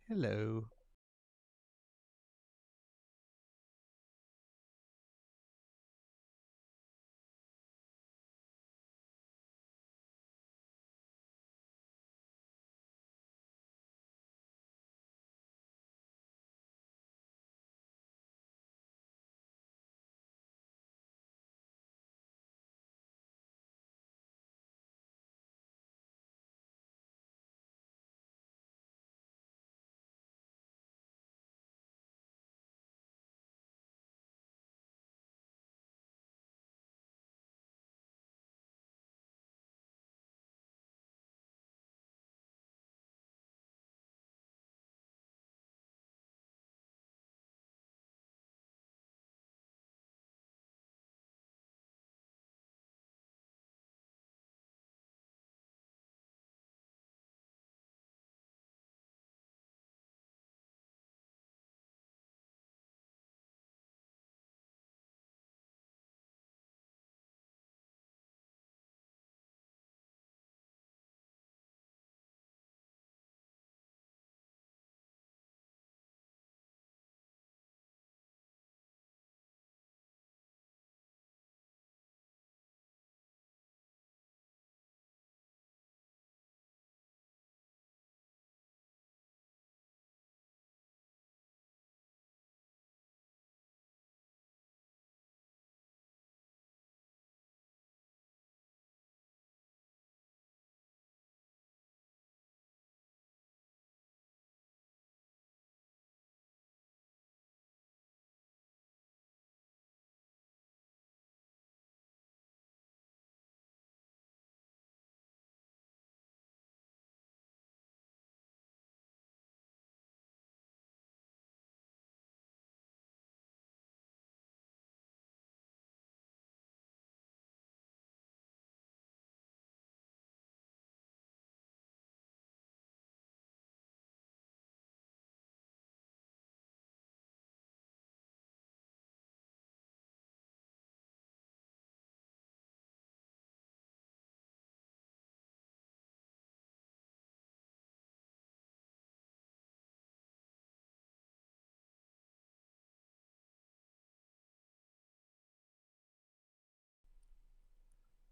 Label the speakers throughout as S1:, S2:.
S1: Hello.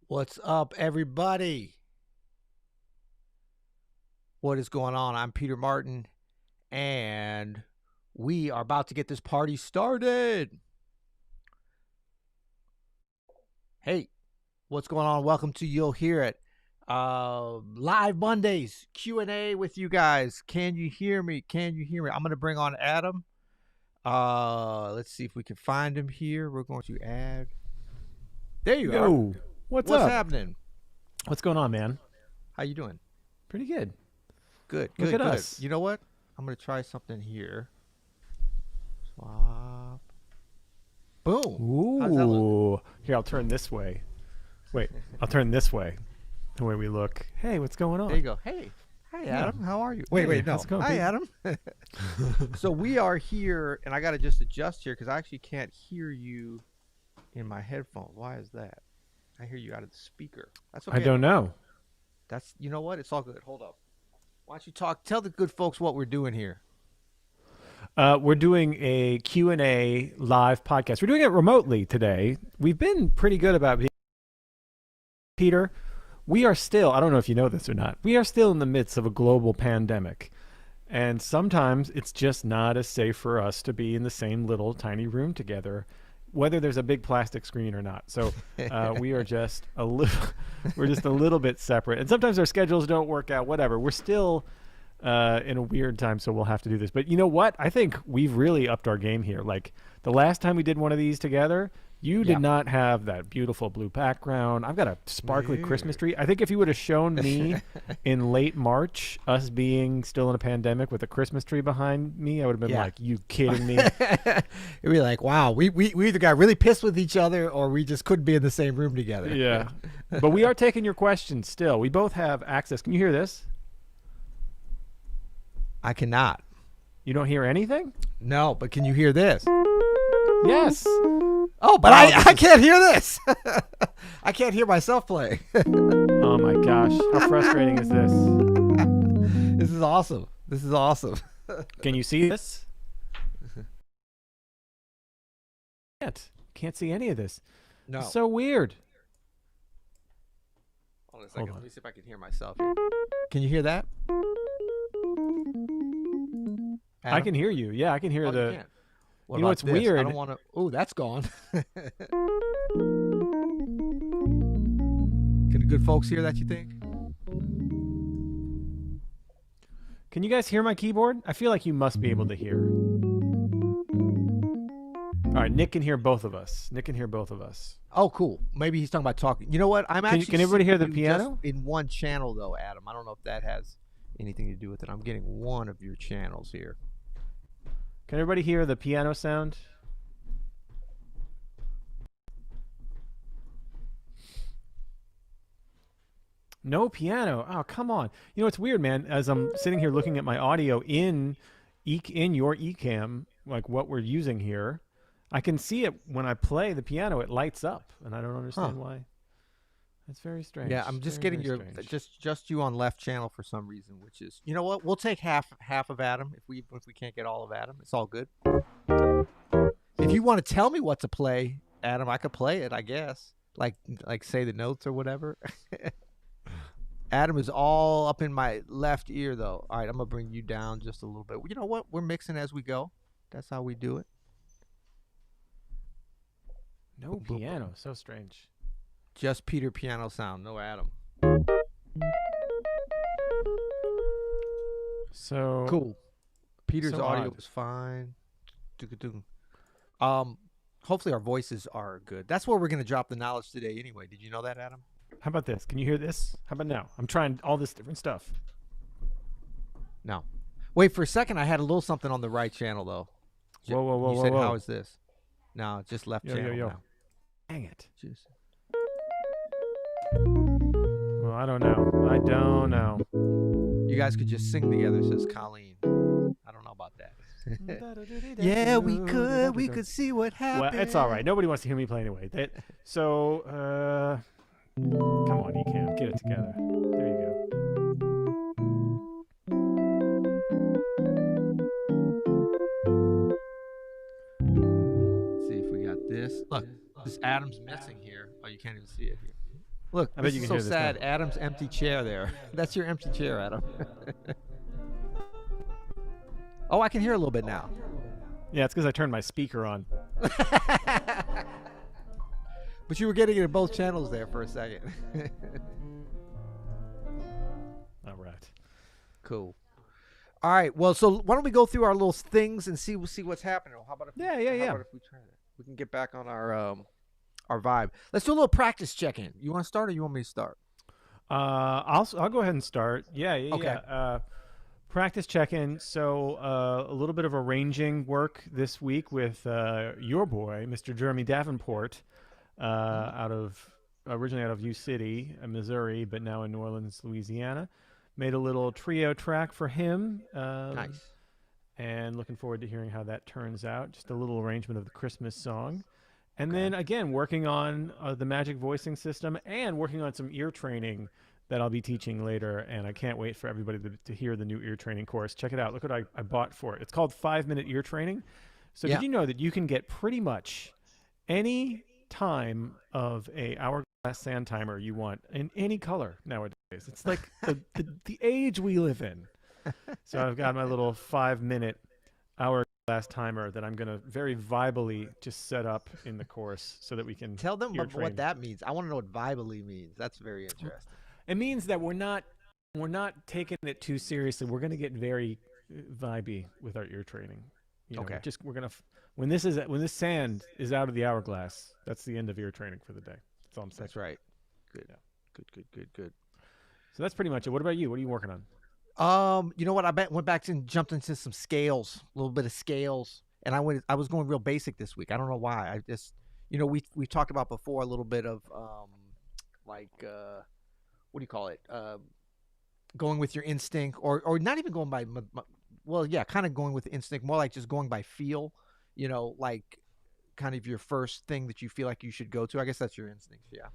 S1: What's up, everybody? What is going on? I'm Peter Martin, and we are about to get this party started. Hey, what's going on? Welcome to You'll Hear It. Live Mondays, Q&A with you guys. Can you hear me? Can you hear me? I'm going to bring on Adam. Let's see if we can find him here. We're going to add. There you are.
S2: Yo, what's
S1: What's
S2: up?
S1: happening?
S2: What's going on, man?
S1: How you doing?
S2: Pretty good.
S1: Good.
S2: Look
S1: Good.
S2: at
S1: Good.
S2: us.
S1: You know what? I'm gonna try something here. Swap. Boom. How does that look?
S2: Ooh. Here, I'll turn this way. Wait, I'll turn this way. The way we look. Hey, what's going on?
S1: There you go. Hey. Hi,
S2: Yeah.
S1: Adam. How are you?
S2: Hey,
S1: Wait. No.
S2: how's it going,
S1: Hi,
S2: Pete?
S1: Adam. So we are here, and I gotta just adjust here because I actually can't hear you in my headphones. Why is that? I hear you out of the speaker. That's okay.
S2: I don't know.
S1: That's you know what? It's all good. Hold up. Why don't you talk? Tell the good folks what we're doing here.
S2: We're doing a Q&A live podcast. We're doing it remotely today. We've been pretty good about being. Peter, we are still, I don't know if you know this or not, we are still in the midst of a global pandemic. And sometimes it's just not as safe for us to be in the same little tiny room together, whether there's a big plastic screen or not. So we are just we're just a little bit separate. And sometimes our schedules don't work out, whatever. We're still in a weird time, so we'll have to do this. But you know what? I think we've really upped our game here. Like the last time we did one of these together, you
S1: Yeah.
S2: did not have that beautiful blue background. I've got a sparkly Christmas tree. I think if you would have shown me in late March, us being still in a pandemic with a Christmas tree behind me, I would have been
S1: Yeah.
S2: like, you kidding me?
S1: It'd be like, wow, we either got really pissed with each other or we just couldn't be in the same room together.
S2: Yeah. But we are taking your questions still. We both have access. Can you hear this?
S1: I cannot.
S2: You don't hear anything?
S1: No, but can you hear this?
S2: Yes.
S1: Oh, but
S2: Wow,
S1: I can't hear this. I can't hear myself play.
S2: Oh my gosh. How frustrating is this?
S1: This is awesome. This is awesome.
S2: Can you see this? Can't see any of this. It's
S1: No.
S2: so weird.
S1: Hold on a
S2: Hold
S1: second.
S2: on.
S1: Let me see if I can hear myself here. Can you hear that?
S2: I
S1: Adam?
S2: can hear you. Yeah, I can hear
S1: Oh, you
S2: the.
S1: can. What
S2: You know
S1: about
S2: what's
S1: this? I
S2: weird?
S1: don't want to. Oh, that's gone. Can the good folks hear that, you think?
S2: Can you guys hear my keyboard? I feel like you must be able to hear. All right, Nick can hear both of us. Nick can hear both of us.
S1: Oh, cool. Maybe he's talking about talking. You know what? I'm actually
S2: Can everybody hear the
S1: seeing you just
S2: piano?
S1: in one channel, though, Adam. I don't know if that has anything to do with it. I'm getting one of your channels here.
S2: Can everybody hear the piano sound? No piano. Oh, come on. You know, it's weird, man. As I'm sitting here looking at my audio in your Ecamm, like what we're using here, I can see it when I play the piano. It lights up, and I don't
S1: Huh.
S2: understand why. It's very strange.
S1: Yeah, I'm just
S2: Very,
S1: getting
S2: very
S1: your
S2: strange.
S1: just you on left channel for some reason, which is, you know what? We'll take half of Adam if we can't get all of Adam. It's all good. If you want to tell me what to play, Adam, I could play it, I guess. Like say the notes or whatever. Adam is all up in my left ear though. All right, I'm gonna bring you down just a little bit. You know what? We're mixing as we go. That's how we do it.
S2: No piano. So strange.
S1: Just Peter piano sound, no Adam.
S2: So
S1: Cool. Peter's
S2: so
S1: audio
S2: odd.
S1: was fine. Um, hopefully our voices are good. That's where we're gonna drop the knowledge today anyway. Did you know that, Adam?
S2: How about this? Can you hear this? How about now? I'm trying all this different stuff.
S1: No. Wait for a second. I had a little something on the right channel though.
S2: Whoa, whoa, whoa,
S1: You
S2: whoa,
S1: said,
S2: whoa.
S1: how is this? No, just left
S2: Yo, yo,
S1: channel
S2: yo.
S1: now.
S2: Dang it.
S1: Just.
S2: Well, I don't know. I don't know.
S1: You guys could just sing together, says Colleen. I don't know about that. Yeah, we could. We could see what happened.
S2: Well, it's all right. Nobody wants to hear me play anyway. Come on, Ecamm, get it together. There you go.
S1: Let's see if we got this. Look, this Adam's missing here. Oh, you can't even see it here. Look,
S2: I bet
S1: this
S2: you
S1: is
S2: can
S1: so
S2: hear this
S1: sad.
S2: now.
S1: Adam's empty chair there. That's your empty chair, Adam. Oh, I can hear a little bit now.
S2: Yeah, it's because I turned my speaker on.
S1: But you were getting it in both channels there for a second.
S2: All right.
S1: Cool. All right. Well, so why don't we go through our little things and see what's happening? How about if
S2: Yeah.
S1: How about if we try that? We can get back on our vibe. Let's do a little practice check-in. You want to start, or you want me to start?
S2: I'll go ahead and start. Yeah.
S1: Okay.
S2: Practice check-in. So a little bit of arranging work this week with your boy, Mr. Jeremy Davenport, originally out of U City, Missouri, but now in New Orleans, Louisiana. Made a little trio track for him.
S1: Nice.
S2: And looking forward to hearing how that turns out. Just a little arrangement of the Christmas song. And then again, working on the magic voicing system and working on some ear training that I'll be teaching later. And I can't wait for everybody to hear the new ear training course. Check it out. Look what I bought for it. It's called 5-Minute Ear Training. So did you know that you can get pretty much any time of a hourglass sand timer you want in any color nowadays? It's like the age we live in. So I've got my little 5-minute hourglass timer that I'm going to very vibily just set up in the course so that we can
S1: Tell them
S2: ear train.
S1: what that means. I want to know what vibily means. That's very interesting.
S2: It means that we're not taking it too seriously. We're going to get very vibey with our ear training. You know, we're going to when this sand is out of the hourglass, that's the end of ear training for the day. That's all I'm saying.
S1: That's right. Good.
S2: Yeah. Good. So that's pretty much it. What about you? What are you working on?
S1: You know what? I went back and jumped into some scales, a little bit of scales, and I was going real basic this week. I don't know why. I just, we talked about before a little bit of what do you call it? Going with your instinct, or not even going by, well, yeah, kind of going with instinct, more like just going by feel. Like kind of your first thing that you feel like you should go to. I guess that's your instincts, yeah.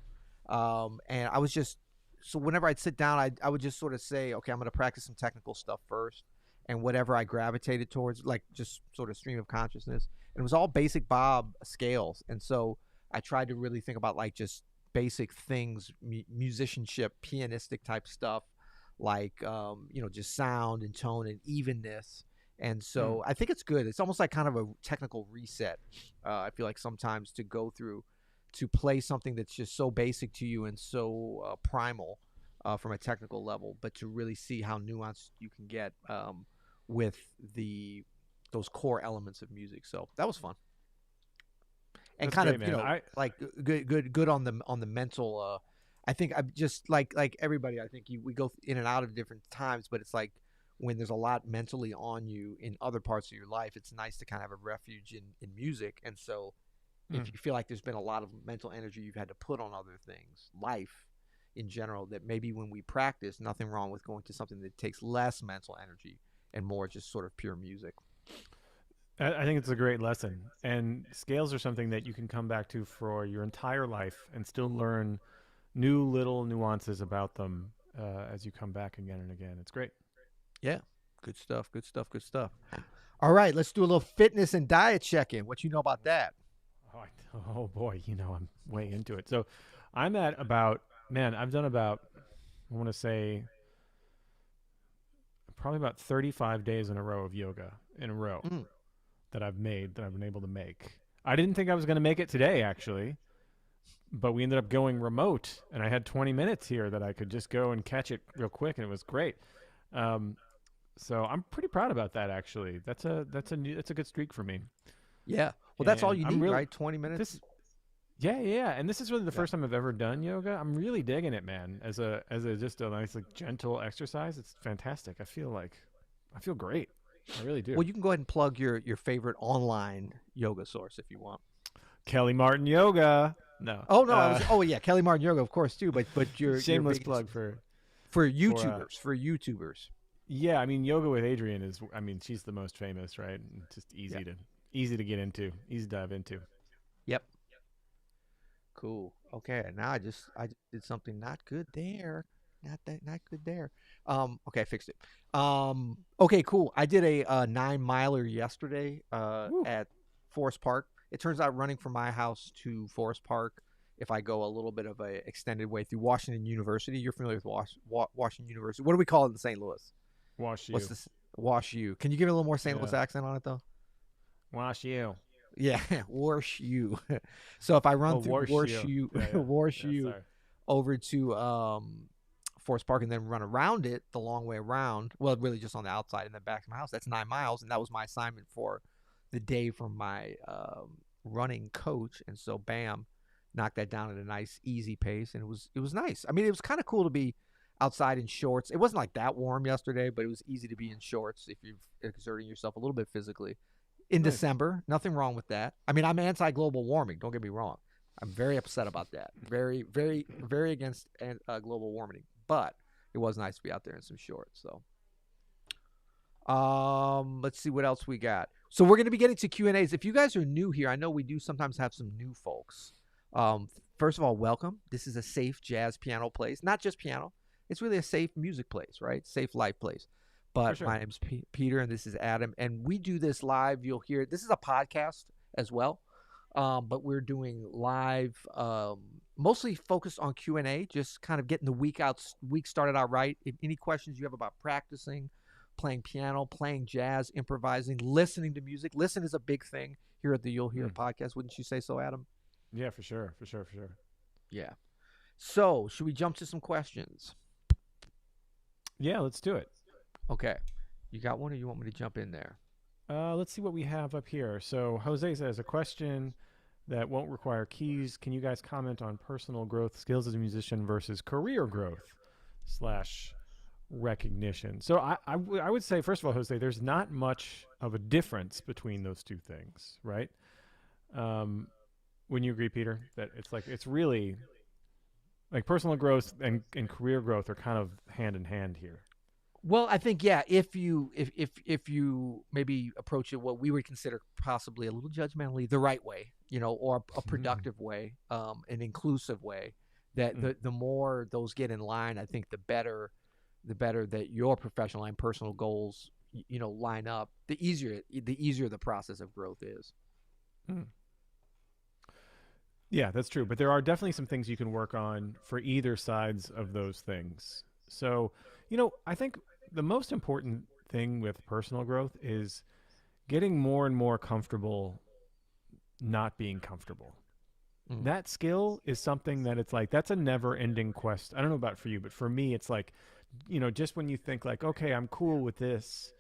S1: And I was just. So whenever I'd sit down, I would just sort of say, okay, I'm going to practice some technical stuff first. and whatever I gravitated towards, like just sort of stream of consciousness. And it was all basic Bob scales. And so I tried to really think about like just basic things, musicianship, pianistic type stuff, like just sound and tone and evenness. And
S2: Hmm.
S1: so I think it's good. It's almost like kind of a technical reset. I feel like sometimes to go through to play something that's just so basic to you and so primal from a technical level, but to really see how nuanced you can get with the those core elements of music. So that was fun, and
S2: That's
S1: kind
S2: great,
S1: of
S2: man. I
S1: like good on the mental. I think I'm just like everybody. I think we go in and out of different times, but it's like when there's a lot mentally on you in other parts of your life, it's nice to kind of have a refuge in music. And so if
S2: mm.
S1: you feel like there's been a lot of mental energy you've had to put on other things, life in general, that maybe when we practice, nothing wrong with going to something that takes less mental energy and more just sort of pure music.
S2: I think it's a great lesson. And scales are something that you can come back to for your entire life and still learn new little nuances about them as you come back again and again. It's great.
S1: Yeah. Good stuff. Good stuff. Good stuff. All right, let's do a little fitness and diet check in. What you know about that?
S2: Oh, oh boy, I'm way into it. So I'm at about, man, I've done about, I want to say, probably about 35 days in a row of yoga in a row
S1: Mm.
S2: that I've been able to make. I didn't think I was going to make it today, actually, but we ended up going remote, and I had 20 minutes here that I could just go and catch it real quick, and it was great. Um, so I'm pretty proud about that, actually. That's a good streak for me,
S1: Yeah. Well, that's all
S2: and
S1: you
S2: I'm
S1: need,
S2: real
S1: right? 20
S2: this.
S1: minutes.
S2: Yeah, and this is really the
S1: Yeah.
S2: first time I've ever done yoga. I'm really digging it, man. As a just a nice like gentle exercise, it's fantastic. I feel great. I really do.
S1: Well, you can go ahead and plug your favorite online yoga source if you want.
S2: Kelly Martin Yoga. No.
S1: Oh no, I was. Oh yeah, Kelly Martin Yoga, of course too. But you're
S2: Shameless
S1: big
S2: plug
S1: for
S2: for
S1: YouTubers. For YouTubers.
S2: yeah, I mean yoga with Adrian is I mean she's the most famous, right? Just
S1: Yeah.
S2: easy to get into, easy to dive into.
S1: Yep. Cool. Okay. Now I just did something not good there. Not good there. Okay, I fixed it. Okay, cool. I did a 9 miler yesterday
S2: Woo.
S1: at Forest Park. It turns out running from my house to Forest Park, if I go a little bit of a extended way through Washington University. You're familiar with Washington University. What do we call it in St. Louis?
S2: Wash
S1: What's
S2: you.
S1: this? Wash U. Can you give it a little more St. Louis
S2: Yeah.
S1: accent on it though?
S2: Wash you.
S1: Yeah, Wash U. So if I
S2: Oh,
S1: run through
S2: wash
S1: Wash
S2: you.
S1: U,
S2: Yeah, yeah.
S1: Wash
S2: Yeah,
S1: U
S2: sorry.
S1: over to Forest Park and then run around it the long way around. Well, really just on the outside and then back to my house. That's 9 miles, and that was my assignment for the day from my running coach. And so, bam, knocked that down at a nice, easy pace, and it was nice. I mean, it was kind of cool to be outside in shorts. It wasn't like that warm yesterday, but it was easy to be in shorts if you're exerting yourself a little bit physically in
S2: Nice.
S1: December. Nothing wrong with that. I mean, I'm anti global warming. Don't get me wrong. I'm very upset about that. Very, very, very against global warming. But it was nice to be out there in some shorts. So, let's see what else we got. So we're going to be getting to Q&As. If you guys are new here, I know we do sometimes have some new folks. First of all, welcome. This is a safe jazz piano place. Not just piano. It's really a safe music place, right? Safe life place.
S2: For
S1: But
S2: sure.
S1: my name's Peter, and this is Adam, and we do this live. You'll hear this is a podcast as well, but we're doing live, mostly focused on Q&A, just kind of getting the week started out right. If any questions you have about practicing, playing piano, playing jazz, improvising, listening to music. Listen is a big thing here at the You'll Hear
S2: Hmm.
S1: It podcast. Wouldn't you say so, Adam?
S2: Yeah, for sure. For sure. For sure.
S1: Yeah. So, should we jump to some questions?
S2: Yeah, let's do it.
S1: Okay. You got one, or you want me to jump in there?
S2: Let's see what we have up here. So Jose says a question that won't require keys. Can you guys comment on personal growth, skills as a musician versus career growth slash recognition? So I would say, first of all, Jose, there's not much of a difference between those two things, right? Um, wouldn't you agree, Peter, that it's like it's really like personal growth and career growth are kind of hand in hand here.
S1: Well, I think yeah. If you maybe approach it what we would consider possibly a little judgmentally the right way, or a productive way, an inclusive way, that
S2: Mm,
S1: the more those get in line, I think the better that your professional and personal goals line up, the easier the process of growth is.
S2: Mm. Yeah, that's true. But there are definitely some things you can work on for either sides of those things. So, I think the most important thing with personal growth is getting more and more comfortable not being comfortable.
S1: Mm.
S2: That skill is something that it's like, that's a never ending quest. I don't know about for you, but for me, it's like, just when you think like, okay, I'm cool with this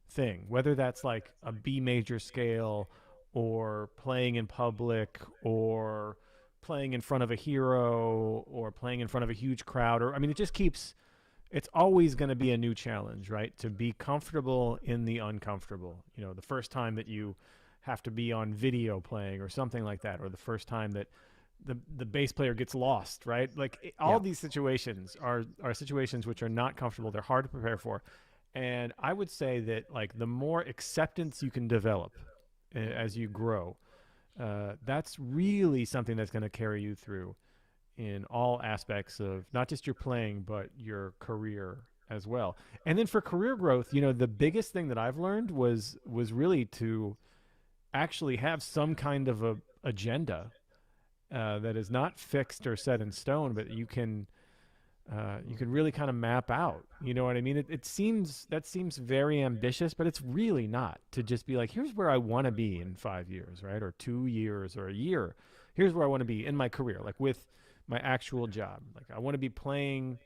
S2: thing, whether that's like a B major scale or playing in public or playing in front of a hero or playing in front of a huge crowd, or I mean, it's always going to be a new challenge, right? To be comfortable in the uncomfortable. The first time that you have to be on video playing or something like that, or the first time that the bass player gets lost, right? Like all
S1: Yeah.
S2: these situations are situations which are not comfortable. They're hard to prepare for. And I would say that like the more acceptance you can develop
S1: Mm.
S2: as you grow, that's really something that's going to carry you through in all aspects of not just your playing but your career as well. And then for career growth, the biggest thing that I've learned was really to actually have some kind of a agenda that is not fixed or set in stone, but you
S1: Mm.
S2: can really kind of map out. You know what I mean? That seems very ambitious, but it's really not to just be like, here's where I want to be in 5 years, right? Or 2 years or a year. Here's where I want to be in my career, like with my actual job. Like I want to be playing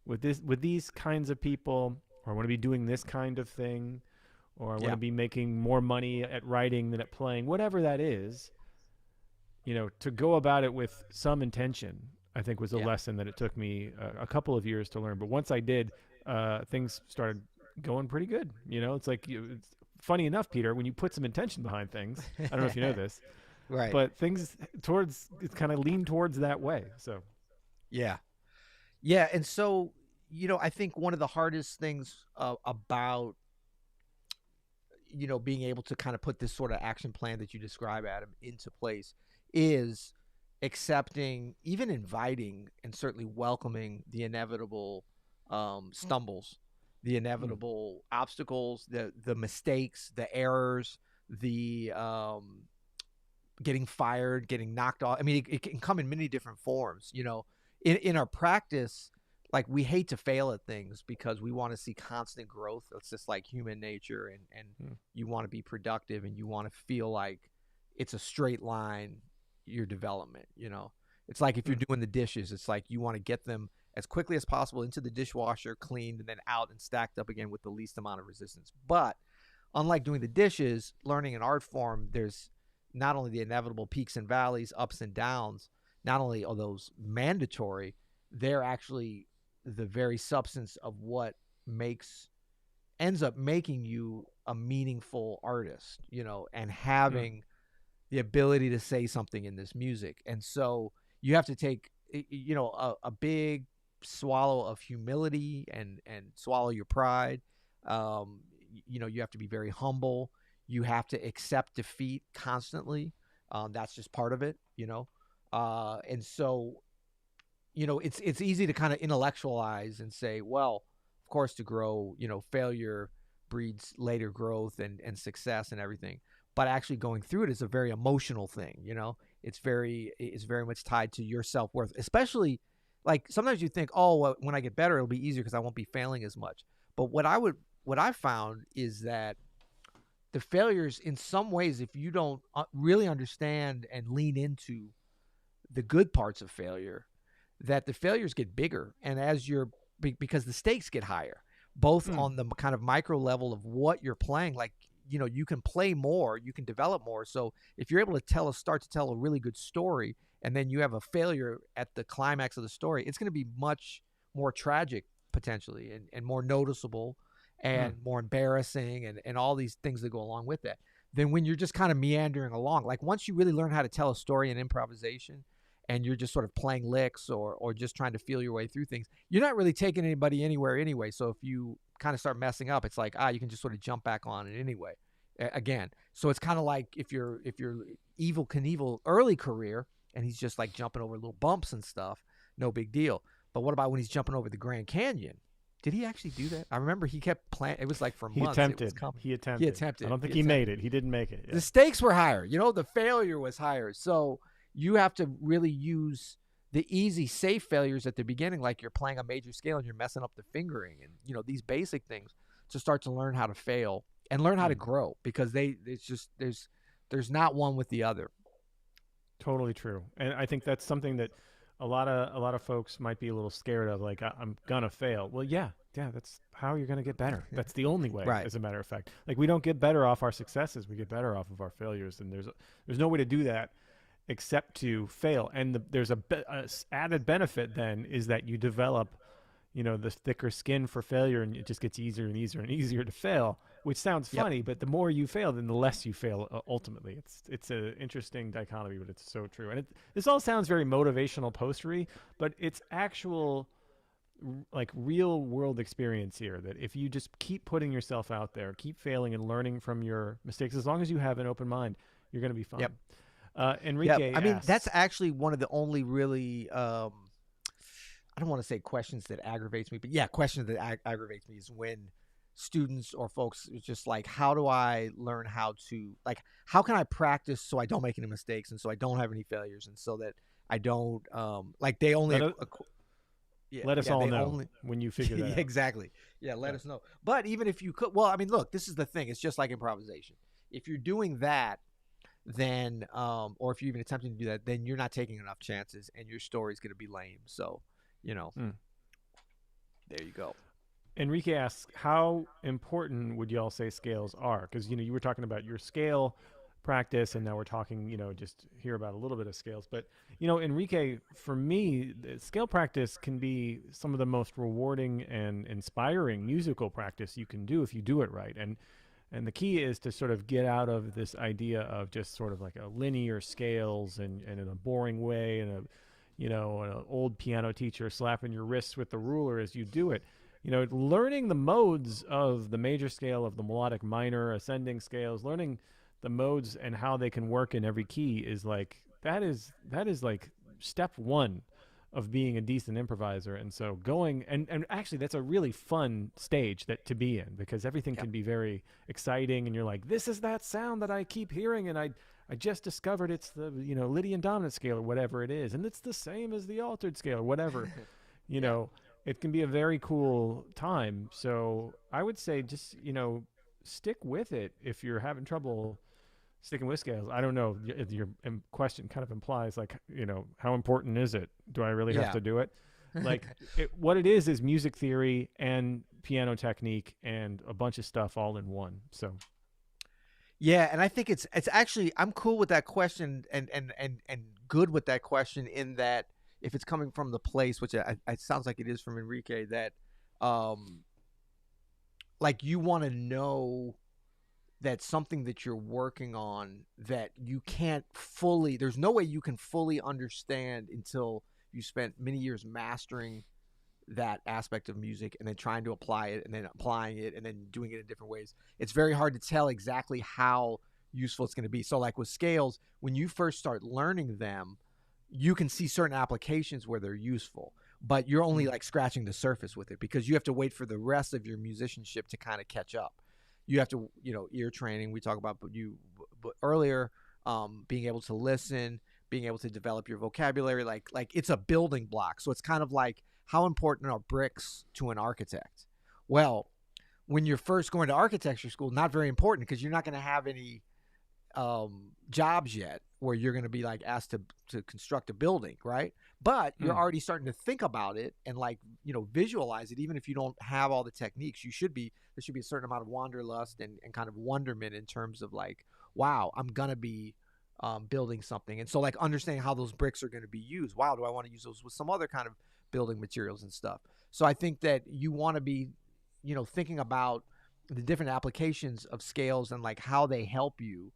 S2: with these kinds of people, or I want to be doing this kind of thing, or I want
S1: Yeah.
S2: to be making more money at writing than at playing, whatever that is. To go about it with some intention, I think was a
S1: Yeah.
S2: lesson that it took me a couple of years to learn. But once I did, things started going pretty good. It's like it's funny enough, Peter, when you put some intention behind things. I don't know if you know this,
S1: Right.
S2: but things towards it's kind of lean towards that way. So,
S1: Yeah. Yeah. And so, I think one of the hardest things about being able to kind of put this sort of action plan that you describe, Adam, into place is accepting, even inviting, and certainly welcoming the inevitable stumbles, the
S2: mm,
S1: inevitable obstacles, the mistakes, the errors, the getting fired, getting knocked off. I mean, it can come in many different forms. In our practice, like we hate to fail at things because we want to see constant growth. It's just like human nature, and
S2: mm,
S1: you want to be productive and you want to feel like it's a straight line. Your development, it's like if you're
S2: mm,
S1: doing the dishes, it's like you want to get them as quickly as possible into the dishwasher, cleaned, and then out and stacked up again with the least amount of resistance. But unlike doing the dishes, learning an art form, there's not only the inevitable peaks and valleys, ups and downs, not only are those mandatory, they're actually the very substance of what makes ends up making you a meaningful artist, and
S2: mm,
S1: having the ability to say something in this music. And so you have to take, a big swallow of humility and swallow your pride. You have to be very humble. You have to accept defeat constantly. That's just part of it. And so it's easy to kind of intellectualize and say, well, of course, to grow, failure breeds later growth and success and everything. But actually going through it is a very emotional thing. It's very much tied to your self-worth, especially like sometimes you think, oh, well, when I get better, it'll be easier because I won't be failing as much. But what I found is that the failures, in some ways, if you don't really understand and lean into the good parts of failure, that the failures get bigger, and because the stakes get higher, both
S2: mm,
S1: on the kind of micro level of what you're playing. Like, you can play more, you can develop more. So if you're able to start to tell a really good story, and then you have a failure at the climax of the story, it's going to be much more tragic potentially, and more noticeable
S2: mm,
S1: and more embarrassing, and all these things that go along with that, than when you're just kind of meandering along. Like once you really learn how to tell a story in improvisation, and you're just sort of playing licks, or just trying to feel your way through things, you're not really taking anybody anywhere anyway. So if you kind of start messing up, it's like, you can just sort of jump back on it anyway. Again, so it's kind of like if you're Evil Knievel early career, and he's just like jumping over little bumps and stuff, no big deal. But what about when he's jumping over the Grand Canyon? Did he actually do that? I remember he kept playing. It was like for
S2: He
S1: months. It was
S2: attempted.
S1: coming.
S2: He
S1: He
S2: attempted. I
S1: attempted.
S2: don't think
S1: He
S2: he made
S1: attempted.
S2: it. He didn't make it. Yeah.
S1: The stakes were higher. The failure was higher. So you have to really use the easy, safe failures at the beginning, like you're playing a major scale and you're messing up the fingering and these basic things to start to learn how to fail and learn how to grow, because it's just there's not one with the other.
S2: Totally true. And I think that's something that a lot of folks might be a little scared of, like, I'm gonna fail. Well, yeah, that's how you're gonna get better. That's the only way,
S1: Right.
S2: as a matter of fact. Like, we don't get better off our successes, we get better off of our failures, and there's no way to do that except to fail. And there's a added benefit then is that you develop the thicker skin for failure, and it just gets easier and easier and easier to fail, which sounds funny, but the more you fail, then the less you fail ultimately. It's an interesting dichotomy, but it's so true. And this all sounds very motivational postery, but it's actual, like, real world experience here, that if you just keep putting yourself out there, keep failing and learning from your mistakes, as long as you have an open mind, you're going to be fine.
S1: Yep.
S2: Enrique
S1: I mean,
S2: asks,
S1: that's actually one of the only really I don't want to say questions that aggravates me, but yeah, questions that aggravates me is when students or folks is just like, how do I learn how can I practice so I don't make any mistakes and so I don't have any failures and so that I don't like they only
S2: let us all know when you figure that out.
S1: Exactly. Yeah, let us know. But even if you could, well, I mean, look, this is the thing. It's just like improvisation. If you're doing that, then or if you're even attempting to do that, then you're not taking enough chances and your story's going to be lame. So there you go.
S2: Enrique asks, how important would y'all say scales are? Because you were talking about your scale practice, and now we're talking just hear about a little bit of scales. But Enrique, for me, scale practice can be some of the most rewarding and inspiring musical practice you can do if you do it right. And the key is to sort of get out of this idea of just sort of like a linear scales and in a boring way, and an old piano teacher slapping your wrists with the ruler as you do it. Learning the modes of the major scale, of the melodic minor, ascending scales, learning the modes and how they can work in every key is like, that is like step one of being a decent improviser. And so and actually that's a really fun stage to be in, because everything can be very exciting and you're like, this is that sound that I keep hearing, and I just discovered it's the Lydian dominant scale or whatever it is, and it's the same as the altered scale or whatever. It can be a very cool time. So I would say just stick with it if you're having trouble sticking with scales. I don't know, your question kind of implies, like, how important is it? Do I really have to do it? Like, what it is music theory and piano technique and a bunch of stuff all in one. So
S1: yeah, and I think it's actually, I'm cool with that question and good with that question, in that if it's coming from the place, which it sounds like it is from Enrique, that like you want to know that something that you're working on, that you can't fully, there's no way you can fully understand until you spent many years mastering that aspect of music and then trying to apply it and then applying it and then doing it in different ways. It's very hard to tell exactly how useful it's going to be. So like with scales, when you first start learning them, you can see certain applications where they're useful, but you're only like scratching the surface with it, because you have to wait for the rest of your musicianship to kind of catch up. You have to, ear training. We talked about earlier, being able to listen, being able to develop your vocabulary. Like it's a building block. So it's kind of like, how important are bricks to an architect? Well, when you're first going to architecture school, not very important, because you're not going to have any jobs yet where you're going to be like asked to construct a building, right? But you're already starting to think about it and like, visualize it. Even if you don't have all the techniques, there should be a certain amount of wanderlust and kind of wonderment in terms of like, wow, I'm going to be building something. And so like understanding how those bricks are going to be used. Wow, do I want to use those with some other kind of building materials and stuff? So I think that you want to be, thinking about the different applications of scales and like how they help you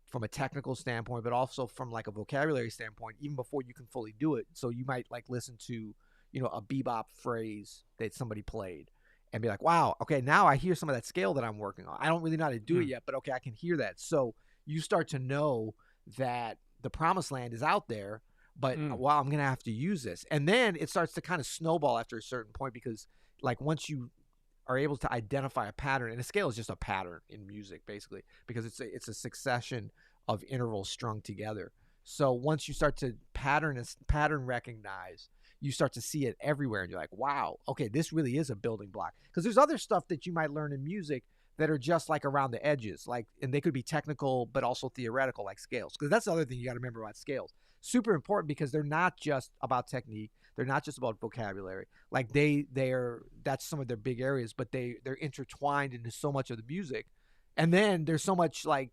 S1: from a technical standpoint, but also from like a vocabulary standpoint, even before you can fully do it. So you might like listen to, a bebop phrase that somebody played and be like, wow, okay, now I hear some of that scale that I'm working on. I don't really know how to do it yet, but okay, I can hear that. So you start to know that the promised land is out there, but wow, I'm going to have to use this. And then it starts to kind of snowball after a certain point, because like once you are able to identify a pattern, and a scale is just a pattern in music basically, because it's a succession of intervals strung together. So once you start to pattern recognize, you start to see it everywhere, and you're like, wow, okay, this really is a building block. Because there's other stuff that you might learn in music that are just like around the edges, like, and they could be technical but also theoretical, like scales. Because that's the other thing you got to remember about scales. Super important, because they're not just about technique, they're not just about vocabulary. Like they're that's some of their big areas, but they're intertwined into so much of the music. And then there's so much like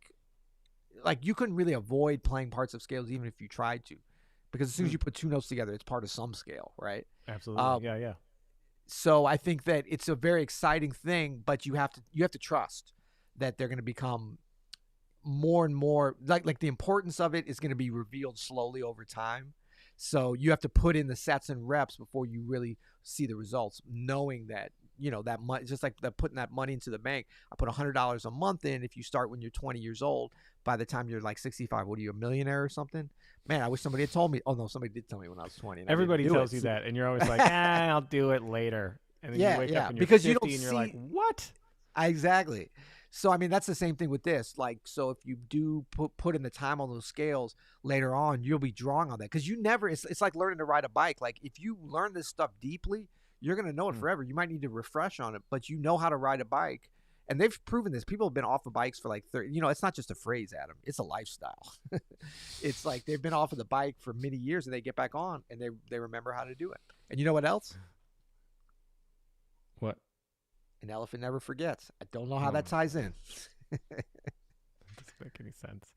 S1: you couldn't really avoid playing parts of scales even if you tried to, because as soon as you put two notes together, it's part of some scale, right?
S2: Absolutely. Yeah.
S1: So I think that it's a very exciting thing, but you have to trust that they're going to become more and more, like the importance of it is going to be revealed slowly over time. So you have to put in the sets and reps before you really see the results, knowing that, that money, just like putting that money into the bank. I put $100 a month in. If you start when you're 20 years old, by the time you're like 65, what are you, a millionaire or something? Man, I wish somebody had told me. Oh no, somebody did tell me when I was 20.
S2: Everybody tells you that, and you're always like, I'll do it later. And then you wake up and you're
S1: because
S2: 50
S1: you don't
S2: and you're like, what?
S1: Exactly. So, I mean, that's the same thing with this. Like, so if you do put in the time on those scales later on, you'll be drawing on that. Because it's like learning to ride a bike. Like, if you learn this stuff deeply, you're going to know it forever. You might need to refresh on it, but you know how to ride a bike. And they've proven this. People have been off of bikes for like 30, it's not just a phrase, Adam. It's a lifestyle. It's like they've been off of the bike for many years and they get back on and they remember how to do it. And you know what else?
S2: What?
S1: An elephant never forgets. I don't know how that ties in.
S2: That doesn't make any sense.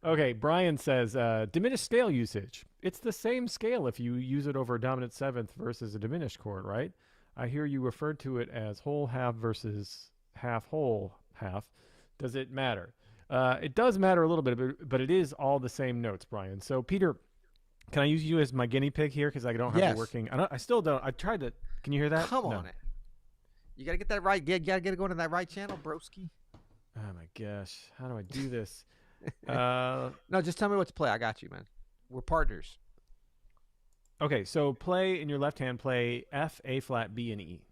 S2: Okay, Brian says, diminished scale usage. It's the same scale if you use it over a dominant seventh versus a diminished chord, right? I hear you referred to it as whole half versus half whole half. Does it matter? It does matter a little bit, but it is all the same notes, Brian. So, Peter, can I use you as my guinea pig here? Because I don't have it working. I still don't. I tried to. Can you hear that?
S1: Come on it. You got to get that right. You got to get it going to that right channel, broski.
S2: Oh, my gosh. How do I do this?
S1: No, just tell me what to play. I got you, man. We're partners.
S2: Okay, so play in your left hand, play F, A flat, B, and E.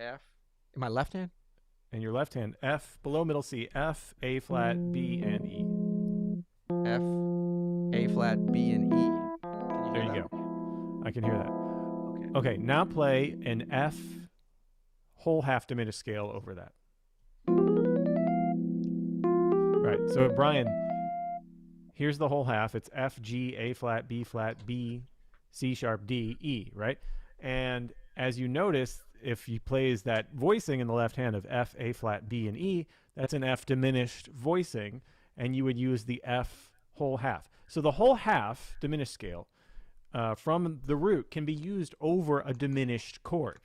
S1: F. In my left hand?
S2: In your left hand, F, below middle C, F, A flat, B, and E.
S1: F, A flat, B, and E.
S2: There you go. I can hear that. Okay, now play an F whole half diminished scale over that. Right, so Brian, here's the whole half. It's F, G, A flat, B, C sharp, D, E, right? And as you notice, if he plays that voicing in the left hand of F, A flat, B, and E, that's an F diminished voicing, and you would use the F whole half. So the whole half diminished scale from the root can be used over a diminished chord,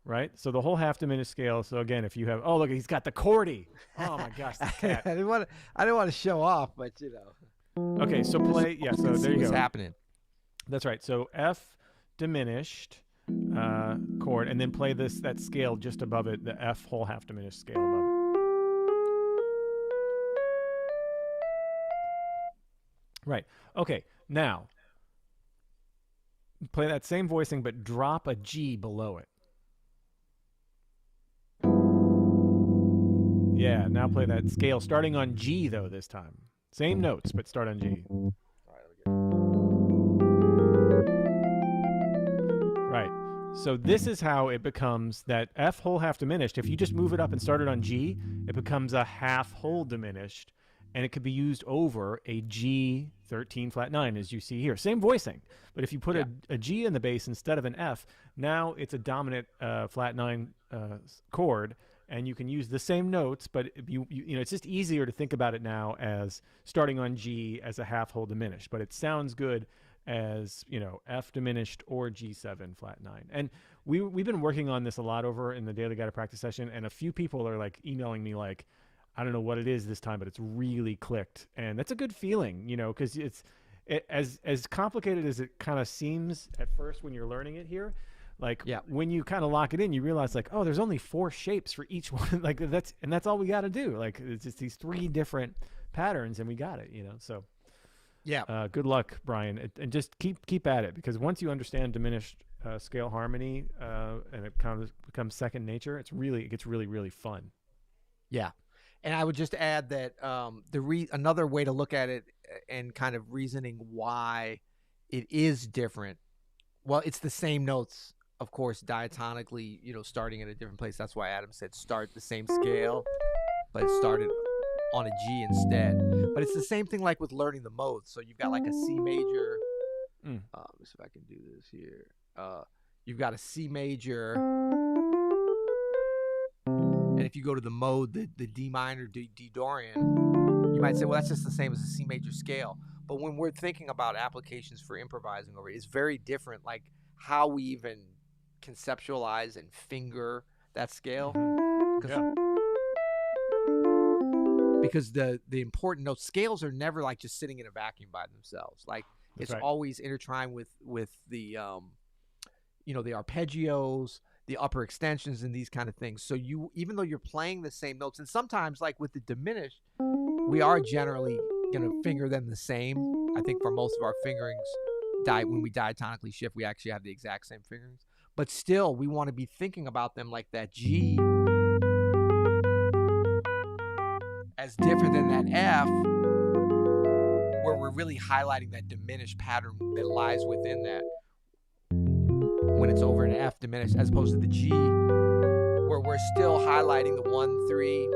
S2: right? So the whole half diminished scale. So again, if you have, oh look, he's got the chordy. Oh my gosh, the cat.
S1: I didn't want to show off, but
S2: Okay, so play. Yeah, so there you go.
S1: What's happening?
S2: That's right. So F diminished chord, and then play that scale just above it, the F whole half diminished scale above it. Right. Okay. Now play that same voicing, but drop a G below it. Yeah. Now play that scale starting on G though this time. Same notes, but start on G. Right. So this is how it becomes that F whole half diminished. If you just move it up and start it on G, it becomes a half whole diminished, and it could be used over a G 13 flat 9, as you see here. Same voicing, but if you put a G in the bass instead of an F, now it's a dominant flat 9 chord, and you can use the same notes, but you know it's just easier to think about it now as starting on G as a half whole diminished, but it sounds good as, you know, F diminished or G7 flat 9. And we've been working on this a lot over in the Daily Guided Practice session, and a few people are like emailing me like, I don't know what it is this time, but it's really clicked. And that's a good feeling, you know, because as complicated as it kind of seems at first when you're learning it here, like when you kind of lock it in, you realize like, oh, there's only 4 shapes for each one. Like that's all we got to do. Like it's just these 3 different patterns and we got it, you know? So good luck, Brian. And just keep at it, because once you understand diminished scale harmony, and it kind of becomes second nature. It gets really, really fun.
S1: Yeah. And I would just add that another way to look at it and kind of reasoning why it is different. Well, it's the same notes, of course, diatonically, starting in a different place. That's why Adam said start the same scale, but it started on a G instead. But it's the same thing like with learning the modes. So you've got like a C major. Let me see if I can do this here. You've got a C major. And if you go to the mode, the D minor, D Dorian, you might say, well, that's just the same as a C major scale. But when we're thinking about applications for improvising over it, it's very different, like how we even conceptualize and finger that scale. Because the important notes, scales are never like just sitting in a vacuum by themselves. Like it's always intertwined with the the arpeggios, the upper extensions, and these kind of things. So even though you're playing the same notes, and sometimes like with the diminished, we are generally going to finger them the same. I think for most of our fingerings, when we diatonically shift, we actually have the exact same fingerings. But still, we want to be thinking about them like that G as different than that F, where we're really highlighting that diminished pattern that lies within that when it's over an F diminished, as opposed to the G, where we're still highlighting the 1, 3,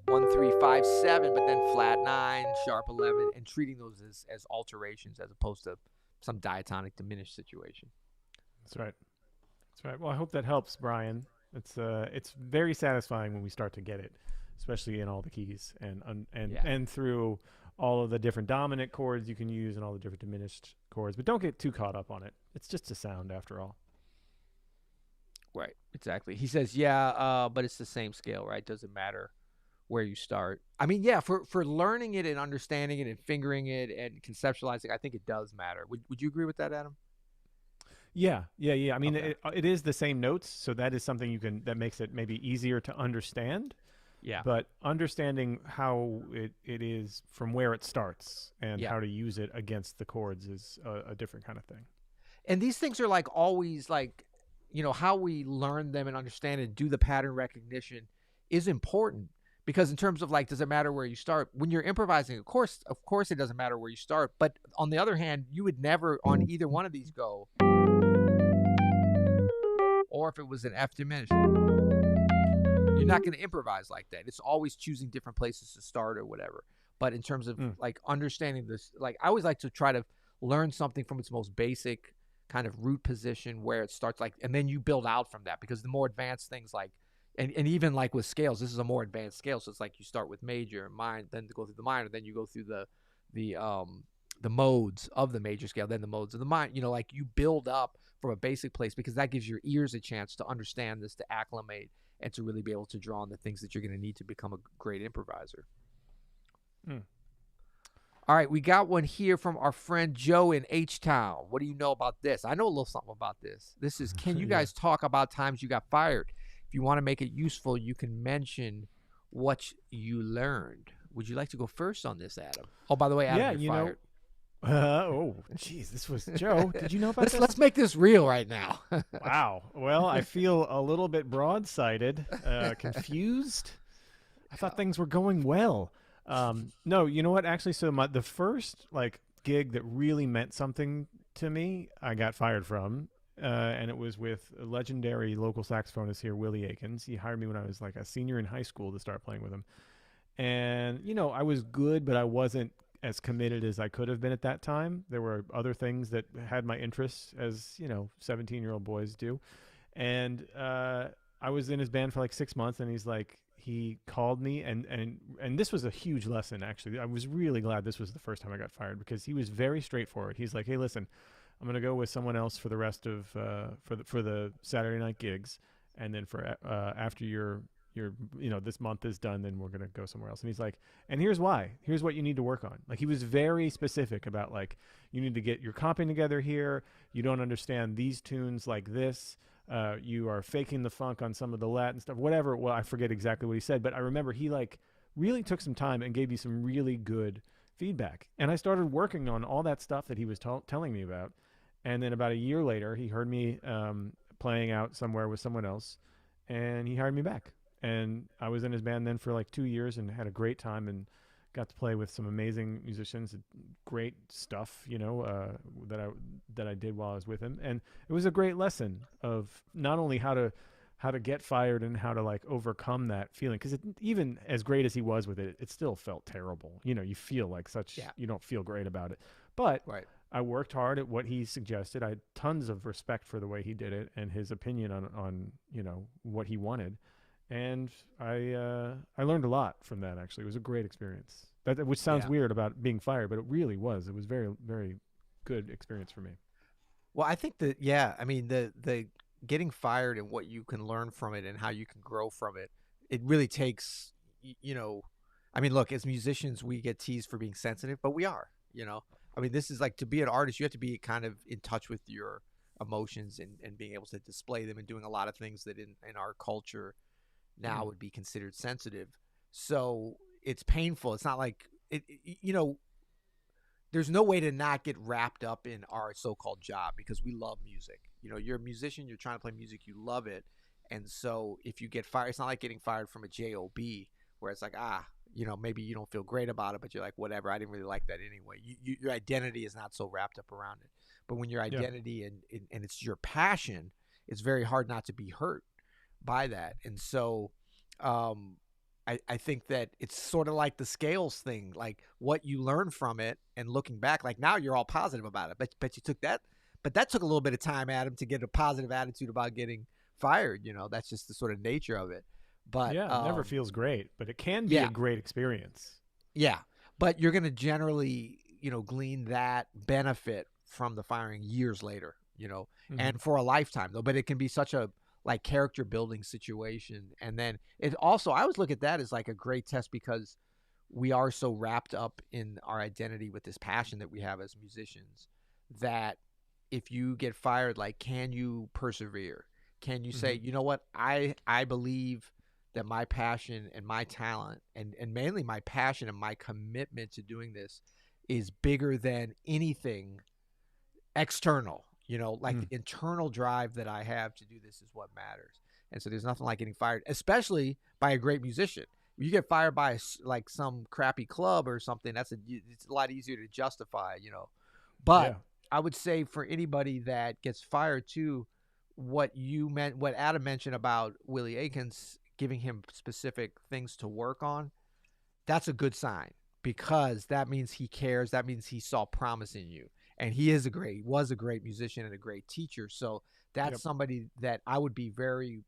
S1: 1, 3, 5, 7, but then flat 9, sharp 11, and treating those as alterations as opposed to some diatonic diminished situation.
S2: That's right. Well, I hope that helps, Brian. It's very satisfying when we start to get it, especially in all the keys and through all of the different dominant chords you can use and all the different diminished chords. But don't get too caught up on it. It's just a sound after all.
S1: Right, exactly. He says, but it's the same scale, right? Doesn't matter where you start. I mean, for learning it and understanding it and fingering it and conceptualizing, I think it does matter. Would you agree with that, Adam?
S2: Yeah. I mean, it is the same notes, so that is something that makes it maybe easier to understand.
S1: Yeah.
S2: But understanding how it is from where it starts and how to use it against the chords is a different kind of thing.
S1: And these things are like always like, how we learn them and understand and do the pattern recognition is important. Because in terms of like, does it matter where you start? When you're improvising, of course, it doesn't matter where you start. But on the other hand, you would never on either one of these go. Or if it was an F diminished, you're not going to improvise like that. It's always choosing different places to start or whatever. But in terms of like understanding this, like I always like to try to learn something from its most basic kind of root position where it starts, like, and then you build out from that, because the more advanced things like, and even like with scales, this is a more advanced scale. So it's like you start with major, minor, then go through the minor, then you go through the modes of the major scale, then the modes of the minor. Like you build up from a basic place, because that gives your ears a chance to understand this, to acclimate, and to really be able to draw on the things that you're going to need to become a great improviser. All right, we got one here from our friend Joe in H-Town. What do you know about this? I know a little something about this. This is, can you guys talk about times you got fired? If you want to make it useful, you can mention what you learned. Would you like to go first on this, Adam? Oh, by the way, Adam, you're fired.
S2: This was Joe. Did you know about this?
S1: Let's make this real right now.
S2: Wow. Well, I feel a little bit broadsided, confused. I thought things were going well. No, you know what? Actually, so the first gig that really meant something to me, I got fired from, and it was with a legendary local saxophonist here, Willie Akins. He hired me when I was like a senior in high school to start playing with him, and I was good, but I wasn't as committed as I could have been at that time. There were other things that had my interests, as 17-year-old boys do, and I was in his band for like 6 months, and he called me, and this was a huge lesson, actually. I was really glad this was the first time I got fired, because he was very straightforward. He's like, hey, listen, I'm going to go with someone else for the rest of for the Saturday night gigs, and then for after your this month is done, then we're going to go somewhere else. And he's like, and here's why. Here's what you need to work on. Like, he was very specific about, like, you need to get your comping together here. You don't understand these tunes like this. You are faking the funk on some of the Latin stuff, whatever. Well, I forget exactly what he said, but I remember he really took some time and gave me some really good feedback. And I started working on all that stuff that he was telling me about. And then about a year later, he heard me playing out somewhere with someone else, and he hired me back. And I was in his band then for like 2 years and had a great time and got to play with some amazing musicians, great stuff, that I did while I was with him. And it was a great lesson of not only how to get fired and how to like overcome that feeling, because even as great as he was with it, it still felt terrible. You feel like such,
S1: Yeah.
S2: you don't feel great about it. But
S1: Right.
S2: I worked hard at what he suggested. I had tons of respect for the way he did it and his opinion on what he wanted, and I learned a lot from that. Actually, it was a great experience. Which sounds
S1: Yeah.
S2: weird about being fired, but it really was. It was very very good experience for me.
S1: Well, I think that yeah, I mean the getting fired and what you can learn from it and how you can grow from it, it really takes you know, I mean, look, as musicians we get teased for being sensitive, but we are, you know. I mean, this is like to be an artist, you have to be kind of in touch with your emotions and being able to display them and doing a lot of things that in our culture now
S2: Mm.
S1: would be considered sensitive. So it's painful. It's not like there's no way to not get wrapped up in our so-called job because we love music. You know, you're a musician, you're trying to play music, you love it. And so if you get fired, it's not like getting fired from a job where it's like, maybe you don't feel great about it, but you're like, whatever, I didn't really like that anyway. Your identity is not so wrapped up around it. But when your
S2: Yeah.
S1: identity and it's your passion, it's very hard not to be hurt by that. And so um, I think that it's sort of like the scales thing, like what you learn from it and looking back, like now you're all positive about it. But you took that, but that took a little bit of time, Adam, to get a positive attitude about getting fired. You know, that's just the sort of nature of it. But
S2: Yeah, it never feels great, but it can be a
S1: yeah,
S2: great experience.
S1: yeah. But you're gonna generally, glean that benefit from the firing years later,
S2: Hmm.
S1: and for a lifetime though. But it can be such a like character building situation. And then it also I always look at that as like a great test because we are so wrapped up in our identity with this passion that we have as musicians that if you get fired, like, can you persevere? Can you say,
S2: Hmm.
S1: you know what, I believe that my passion and my talent and mainly my passion and my commitment to doing this is bigger than anything external, like the
S2: Mm.
S1: internal drive that I have to do this is what matters. And so there's nothing like getting fired, especially by a great musician. You get fired by like some crappy club or something, it's a lot easier to justify, but
S2: Yeah.
S1: I would say for anybody that gets fired too, what Adam mentioned about Willie Aikens giving him specific things to work on, that's a good sign because that means he cares. That means he saw promise in you. And was a great musician and a great teacher. So that's
S2: Yep.
S1: somebody that it would be very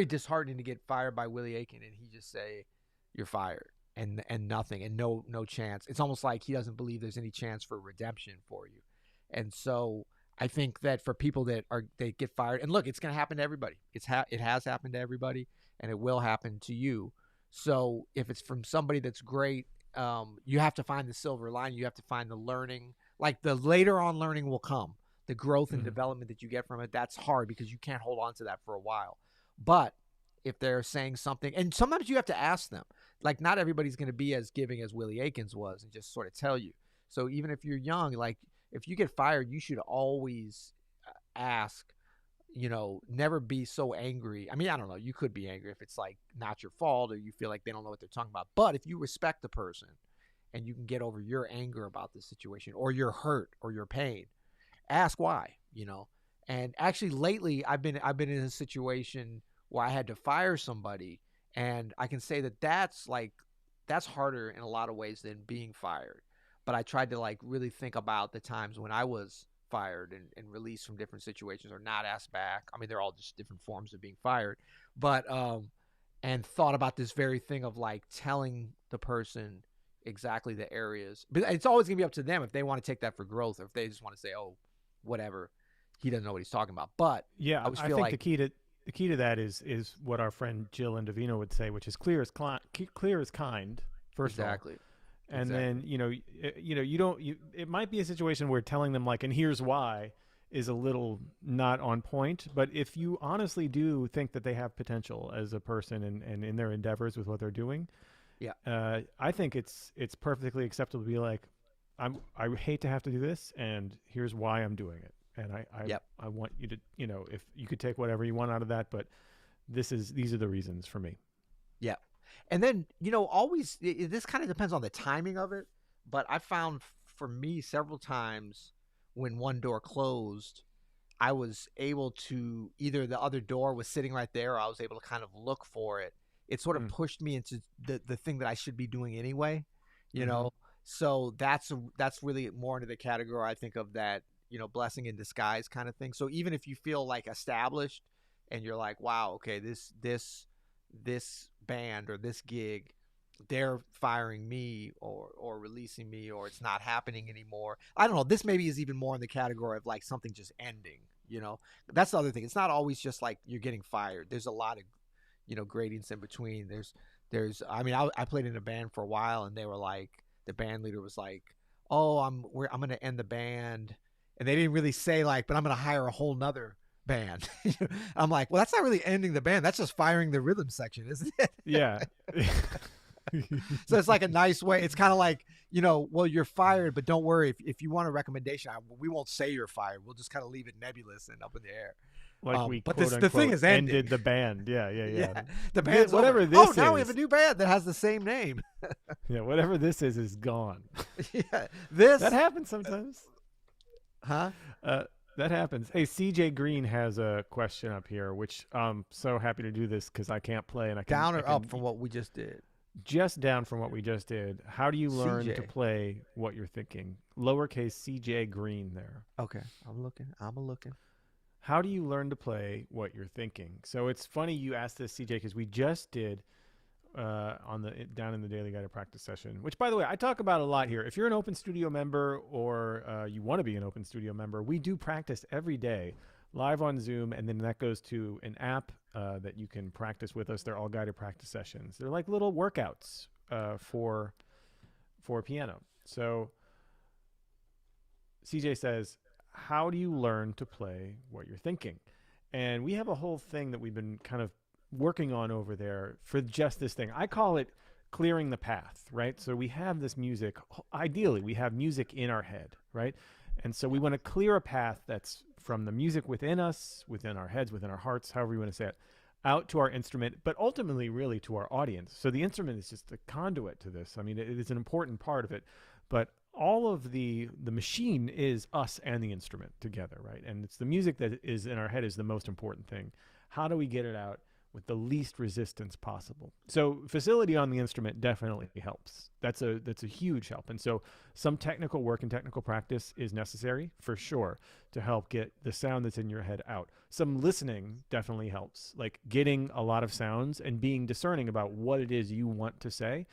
S1: disheartening to get fired by Willie Aiken and he just say, you're fired and nothing and no chance. It's almost like he doesn't believe there's any chance for redemption for you. And so I think that for people they get fired, and look, it's going to happen to everybody. It has happened to everybody, and it will happen to you. So if it's from somebody that's great, you have to find the silver lining. You have to find the learning. Like the later on learning will come, the growth and
S2: Hmm.
S1: development that you get from it. That's hard because you can't hold on to that for a while. But if they're saying something, and sometimes you have to ask them. Like not everybody's going to be as giving as Willie Aikens was, and just sort of tell you. So even if you're young, like if you get fired, you should always ask, never be so angry. I mean, I don't know. You could be angry if it's like not your fault or you feel like they don't know what they're talking about. But if you respect the person and you can get over your anger about the situation or your hurt or your pain, ask why. And actually lately I've been in a situation where I had to fire somebody and I can say that that's harder in a lot of ways than being fired. But I tried to like really think about the times when I was fired and released from different situations or not asked back. I mean, they're all just different forms of being fired. But and thought about this very thing of like telling the person exactly the areas. But it's always gonna be up to them if they want to take that for growth or if they just want to say, oh, whatever, he doesn't know what he's talking about. But I
S2: Yeah,
S1: always
S2: I
S1: feel
S2: think
S1: like
S2: the key to that is what our friend Jill Endovino would say, which is clear as kind. First of all,
S1: exactly,
S2: and then
S1: exactly.
S2: you don't it might be a situation where telling them like and here's why is a little not on point, but if you honestly do think that they have potential as a person and in their endeavors with what they're doing,
S1: Yeah,
S2: I think it's perfectly acceptable to be like, I hate to have to do this, and here's why I'm doing it. And
S1: Yep.
S2: I want you to, if you could take whatever you want out of that, but these are the reasons for me.
S1: Yeah. And then, always this kind of depends on the timing of it, but I found for me several times when one door closed, I was able to either the other door was sitting right there or I was able to kind of look for it. It sort of
S2: Mm.
S1: pushed me into the thing that I should be doing anyway, you
S2: Mm-hmm.
S1: know. So that's really more into the category I think of that, blessing in disguise kind of thing. So even if you feel like established and you're like, wow, okay, this band or this gig, they're firing me or releasing me or it's not happening anymore. I don't know. This maybe is even more in the category of like something just ending. That's the other thing. It's not always just like you're getting fired. There's a lot of, gradients in between. I mean, I played in a band for a while and they were like, the band leader was like, oh, I'm going to end the band. And they didn't really say like, but I'm going to hire a whole nother band. I'm like, well, that's not really ending the band. That's just firing the rhythm section, isn't it?
S2: Yeah.
S1: So it's like a nice way. It's kind of like, well, you're fired, but don't worry. If you want a recommendation, we won't say you're fired. We'll just kind of leave it nebulous and up in the air.
S2: Like we
S1: But
S2: quote
S1: the thing
S2: unquote
S1: is ending.
S2: ended the band. Yeah.
S1: Yeah, the band's
S2: whatever
S1: over.
S2: this
S1: Now we have a
S2: is.
S1: new band that has the same name.
S2: Yeah, whatever this is gone.
S1: Yeah,
S2: That happens sometimes.
S1: huh?
S2: Uh, that happens. Hey, CJ Green has a question up here, which I'm so happy to do this because I can't play and I can
S1: Down
S2: I
S1: or
S2: can,
S1: up from what we just did?
S2: just down from what we just did. How do you learn to
S1: CJ.
S2: play what you're thinking? Lowercase CJ Green there.
S1: Okay, I'm looking. I'm a looking.
S2: How do you learn to play what you're thinking? So it's funny you asked this, CJ, because we just did on the down in the Daily Guided Practice session, which, by the way, I talk about a lot here. If you're an Open Studio member or you want to be an Open Studio member, we do practice every day live on Zoom, and then that goes to an app that you can practice with us. They're all guided practice sessions. They're like little workouts for piano. So CJ says, how do you learn to play what you're thinking? And we have a whole thing that we've been kind of working on over there for just this thing. I call it clearing the path, right? So we have this music. Ideally, we have music in our head, right? And so we want to clear a path that's from the music within us, within our heads, within our hearts, however you want to say it, out to our instrument, but ultimately really to our audience. So the instrument is just a conduit to this. I mean, it is an important part of it, but all of the machine is us and the instrument together, right? And it's the music that is in our head is the most important thing. How do we get it out with the least resistance possible? So facility on the instrument definitely helps. That's a huge help. And so some technical work and technical practice is necessary for sure to help get the sound that's in your head out. Some listening definitely helps, like getting a lot of sounds and being discerning about what it is you want to say.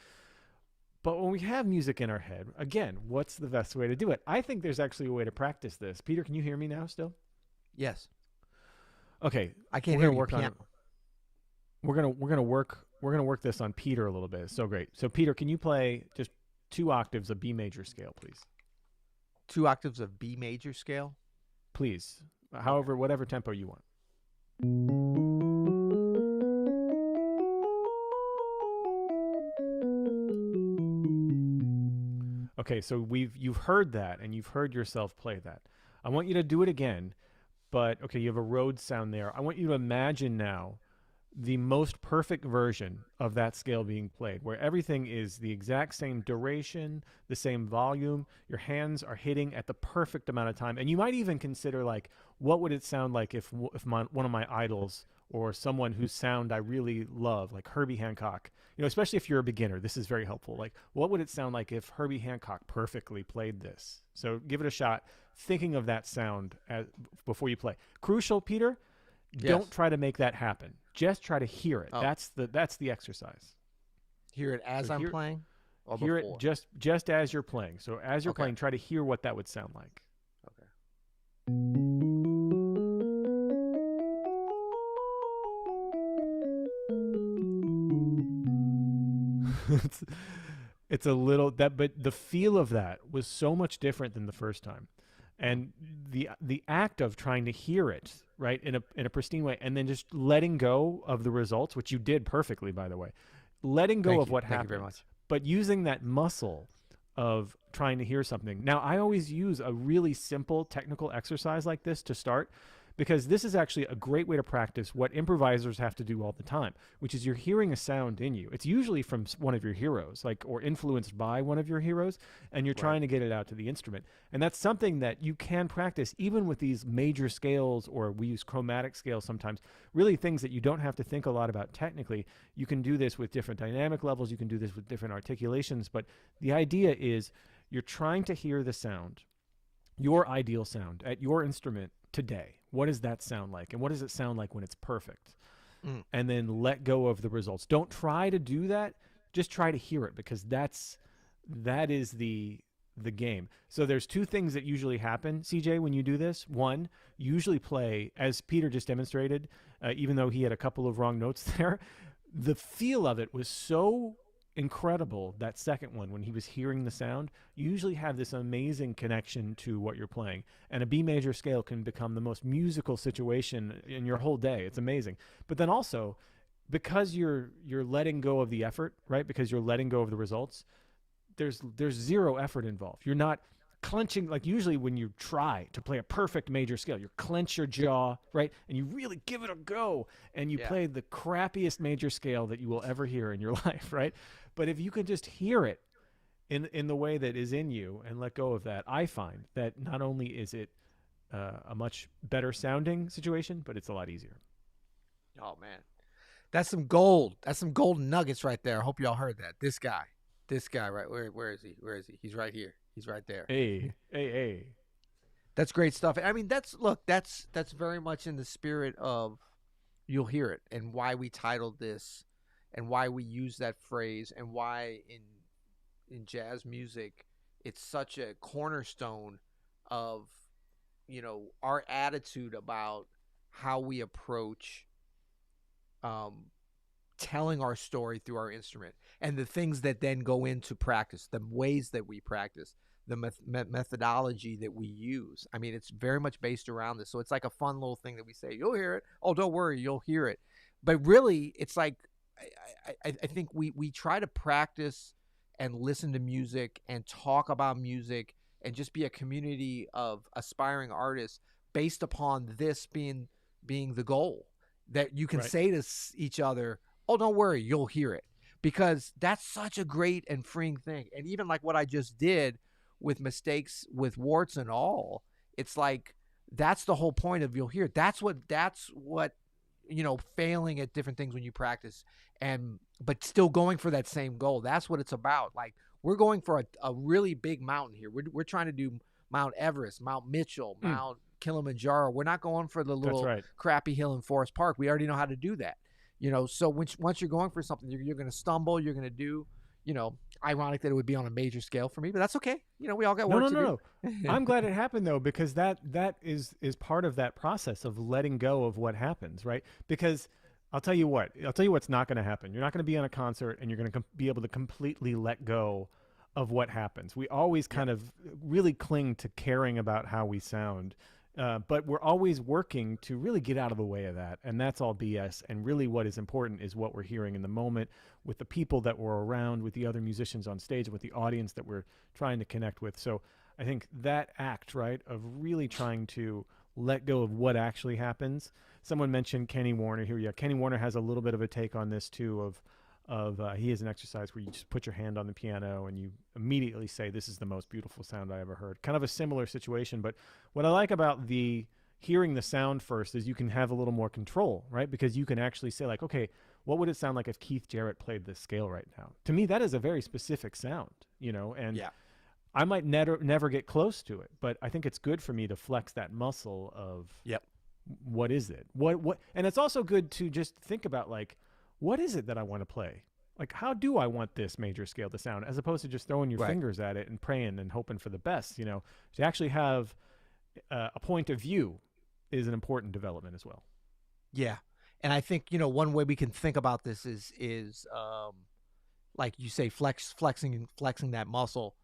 S2: But when we have music in our head, again, what's the best way to do it? I think there's actually a way to practice this. Peter, can you hear me now still?
S1: Yes.
S2: Okay.
S1: I can't
S2: We're
S1: hear
S2: gonna
S1: you.
S2: work on it. We're gonna work this on Peter a little bit. It's so great. So Peter, can you play just 2 octaves of B major scale, please?
S1: 2 octaves of B major scale.
S2: Please.
S1: Okay.
S2: However, whatever tempo you want. Okay, so you've heard that and you've heard yourself play that. I want you to do it again, but okay, you have a Rhodes sound there. I want you to imagine now the most perfect version of that scale being played, where everything is the exact same duration, the same volume. Your hands are hitting at the perfect amount of time, and you might even consider like, what would it sound like if one of my idols or someone whose sound I really love, like Herbie Hancock, especially if you're a beginner, this is very helpful. Like, what would it sound like if Herbie Hancock perfectly played this? So give it a shot, thinking of that sound before you play. Crucial, Peter.
S1: Yes.
S2: Don't try to make that happen. Just try to hear it.
S1: Oh.
S2: That's the exercise.
S1: Hear it as I'm playing? Or
S2: hear
S1: before?
S2: it just as you're playing. So as you're
S1: Okay.
S2: playing, try to hear what that would sound like.
S1: Okay.
S2: It's a little that, but the feel of that was so much different than the first time. And the act of trying to hear it right in a pristine way, and then just letting go of the results, which you did perfectly, by the way, letting go of what happened,
S1: Thank you very much.
S2: but using that muscle of trying to hear something. Now, I always use a really simple technical exercise like this to start, because this is actually a great way to practice what improvisers have to do all the time, which is you're hearing a sound in you. It's usually from one of your heroes, like, or influenced by one of your heroes, and you're
S1: Right.
S2: trying to get it out to the instrument. And that's something that you can practice even with these major scales, or we use chromatic scales sometimes, really things that you don't have to think a lot about technically. You can do this with different dynamic levels, you can do this with different articulations, but the idea is you're trying to hear the sound, your ideal sound at your instrument today. What does that sound like? And what does it sound like when it's perfect?
S1: Mm.
S2: And then let go of the results. Don't try to do that. Just try to hear it, because that is the game. So there's two things that usually happen, CJ, when you do this. One, you usually play, as Peter just demonstrated, even though he had a couple of wrong notes there, the feel of it was so incredible, that second one, when he was hearing the sound. You usually have this amazing connection to what you're playing, and a B major scale can become the most musical situation in your whole day. It's amazing. But then also, because you're letting go of the effort, right? Because you're letting go of the results, there's zero effort involved. You're not clenching, like usually when you try to play a perfect major scale, you clench your jaw, right? And you really give it a go, and you
S1: Yeah.
S2: play the crappiest major scale that you will ever hear in your life, right? But if you can just hear it in the way that is in you and let go of that, I find that not only is it a much better sounding situation, but it's a lot easier.
S1: Oh man, that's some gold. That's some golden nuggets right there. I hope y'all heard that. This guy, right? Where is he? Where is he? He's right here. He's right there.
S2: Hey.
S1: That's great stuff. I mean, that's very much in the spirit of you'll hear it, and why we titled this, and why we use that phrase, and why in jazz music it's such a cornerstone of our attitude about how we approach um, telling our story through our instrument, and the things that then go into practice, the ways that we practice, the methodology that we use. I mean, it's very much based around this. So it's like a fun little thing that we say, you'll hear it. Oh, don't worry, you'll hear it. But really, it's like, I think we try to practice and listen to music and talk about music and just be a community of aspiring artists based upon this being the goal, that you can
S2: Right.
S1: say to each other, oh, don't worry, you'll hear it. Because that's such a great and freeing thing. And even like what I just did with mistakes with warts and all, it's like that's the whole point of you'll hear it. That's what failing at different things when you practice, and but still going for that same goal. That's what it's about. Like, we're going for a really big mountain here. We're trying to do Mount Everest, Mount Mitchell,
S2: Mm,
S1: Mount Kilimanjaro. We're not going for the
S2: that's
S1: little
S2: right.
S1: crappy hill in Forest Park. We already know how to do that. So once you're going for something, you're going to stumble. You're going to do, ironic that it would be on a major scale for me, but that's okay. We all got
S2: No,
S1: work
S2: no,
S1: to
S2: no,
S1: do.
S2: no. I'm glad it happened though, because that is part of that process of letting go of what happens, right? Because I'll tell you what. I'll tell you what's not going to happen. You're not going to be on a concert and you're going to be able to completely let go of what happens. We always
S1: Yep.
S2: kind of really cling to caring about how we sound. But we're always working to really get out of the way of that. And that's all BS. And really, what is important is what we're hearing in the moment, with the people that we're around, with the other musicians on stage, with the audience that we're trying to connect with. So I think that act, right, of really trying to let go of what actually happens. Someone mentioned Kenny Warner here. Yeah, Kenny Warner has a little bit of a take on this too, of he has an exercise where you just put your hand on the piano and you immediately say, this is the most beautiful sound I ever heard. Kind of a similar situation. But what I like about the hearing the sound first is you can have a little more control, right? Because you can actually say, like, okay, what would it sound like if Keith Jarrett played this scale right now? To me, that is a very specific sound. And
S1: Yeah.
S2: I might never get close to it, but I think it's good for me to flex that muscle of
S1: Yep.
S2: what is it? What and it's also good to just think about, like, what is it that I want to play? Like, how do I want this major scale to sound, as opposed to just throwing your
S1: Right.
S2: fingers at it and praying and hoping for the best. To actually have a point of view is an important development as well.
S1: Yeah. And I think, one way we can think about this is like you say, flexing that muscle.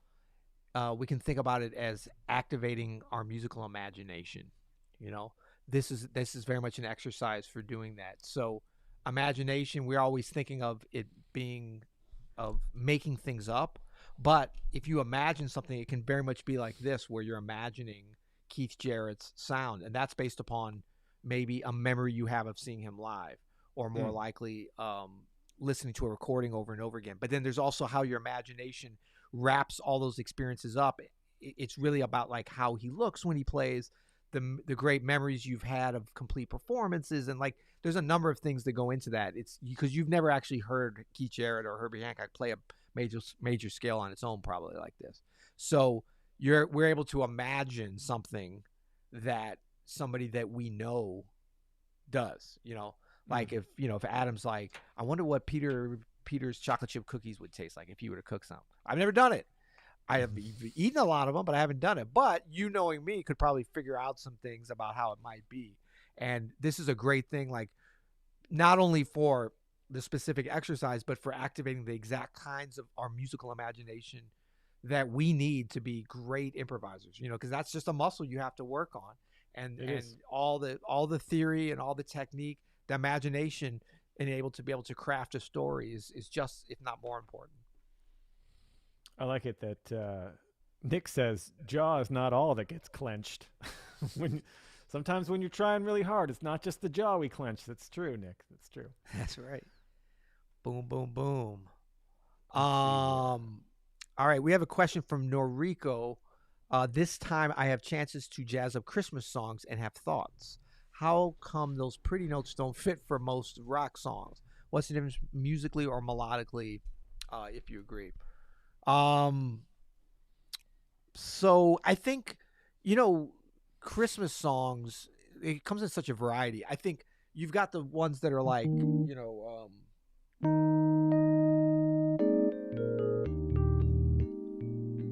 S1: We can think about it as activating our musical imagination. You know, this is very much an exercise for doing that. So, imagination, we're always thinking of it being of making things up, But if you imagine something, it can very much be like this, where you're imagining Keith Jarrett's sound, and that's based upon maybe a memory you have of seeing him live, or more
S2: Mm.
S1: likely listening to a recording over and over again. But then there's also how your imagination wraps all those experiences up. It's really about like how he looks when he plays, the great memories you've had of complete performances, and like there's a number of things that go into that. It's because you've never actually heard Keith Jarrett or Herbie Hancock play a major scale on its own, probably like this. So we're able to imagine something that somebody that we know does. Like if Adam's like, I wonder what Peter's chocolate chip cookies would taste like if he were to cook some. I've never done it. I have eaten a lot of them, but I haven't done it. But you knowing me could probably figure out some things about how it might be. And this is a great thing, like not only for the specific exercise, but for activating the exact kinds of our musical imagination that we need to be great improvisers, because that's just a muscle you have to work on. And all the theory and all the technique, the imagination, and able to craft a story is just, if not more important.
S2: I like it that Nick says jaw is not all that gets clenched. Sometimes when you're trying really hard, it's not just the jaw we clench. That's true, Nick. That's true.
S1: That's right. Boom, boom, boom. All right, we have a question from Noriko. This time I have chances to jazz up Christmas songs and have thoughts. How come those pretty notes don't fit for most rock songs? What's the difference musically or melodically, if you agree? So I think, Christmas songs, it comes in such a variety. I think you've got the ones that are like,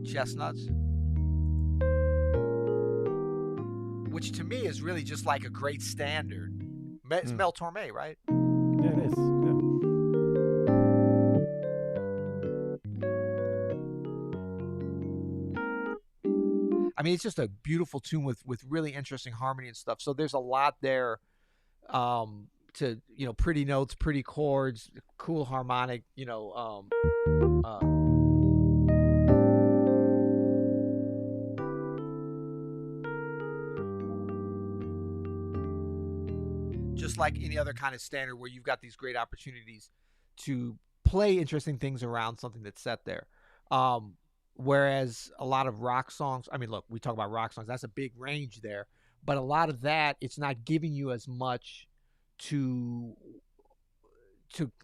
S1: chestnuts, which to me is really just like a great standard. It's Mel Torme, right?
S2: Yeah, it is. Yeah.
S1: I mean, it's just a beautiful tune with really interesting harmony and stuff. So there's a lot there, to pretty notes, pretty chords, cool harmonic, just like any other kind of standard where you've got these great opportunities to play interesting things around something that's set there. Whereas a lot of rock songs, I mean, look, we talk about rock songs, that's a big range there, but a lot of that, it's not giving you as much to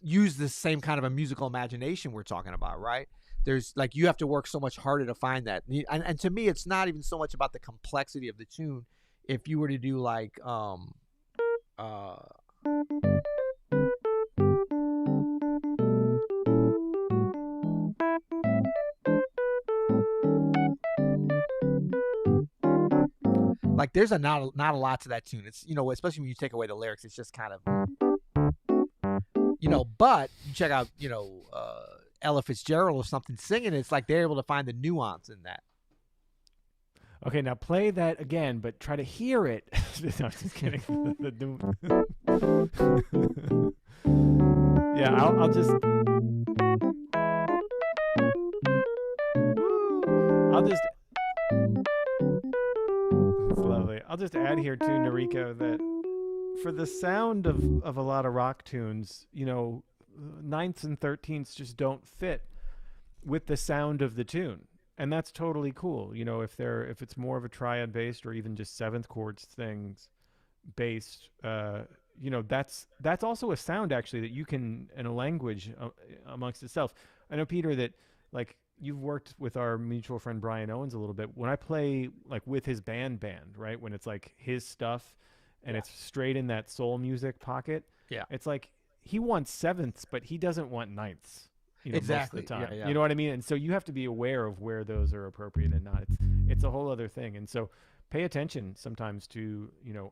S1: use the same kind of a musical imagination we're talking about, right? There's like, you have to work so much harder to find that. And to me, it's not even so much about the complexity of the tune. If you were to do like, like there's not a lot to that tune. It's, especially when you take away the lyrics, it's just kind of, but you check out, Ella Fitzgerald or something singing, it's like they're able to find the nuance in that.
S2: Okay, now play that again, but try to hear it. No, just kidding. Yeah, I'll just It's lovely. I'll just add here too, Noriko, that for the sound of a lot of rock tunes, ninths and 13ths just don't fit with the sound of the tune. And that's totally cool. If it's more of a triad based or even just seventh chords things based, that's also a sound actually that you can, in a language amongst itself. I know, Peter, that like you've worked with our mutual friend Brian Owens a little bit. When I play like with his band, right, when it's like his stuff and it's straight in that soul music pocket, it's like he wants sevenths, but he doesn't want ninths.
S1: Exactly.
S2: Most of the time.
S1: Yeah.
S2: You know what I mean? And so you have to be aware of where those are appropriate and not. It's a whole other thing. And so pay attention sometimes to,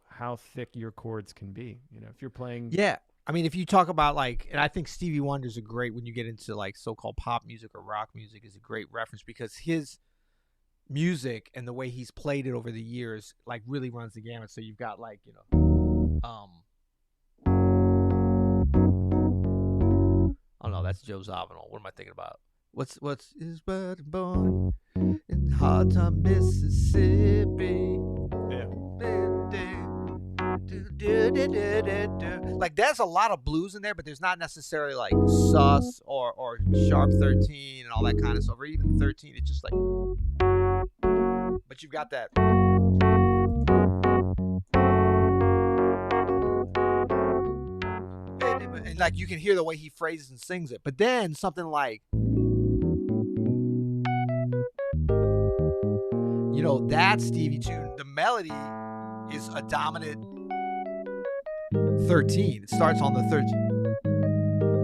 S2: how thick your chords can be. If you're playing.
S1: Yeah. I mean, if you talk about like, and I think Stevie Wonder's a great, when you get into like so-called pop music or rock music, is a great reference because his music and the way he's played it over the years, like really runs the gamut. So you've got like, oh no, that's Joe Zawinul. What am I thinking about? What's is but born in Hard Time, Mississippi.
S2: Yeah.
S1: Like there's a lot of blues in there, but there's not necessarily like sus or sharp 13 and all that kind of stuff, or even 13. It's just like, but you've got that. And like you can hear the way he phrases and sings it. But then something like, you know, that Stevie tune, the melody is a dominant 13. It starts on the 13.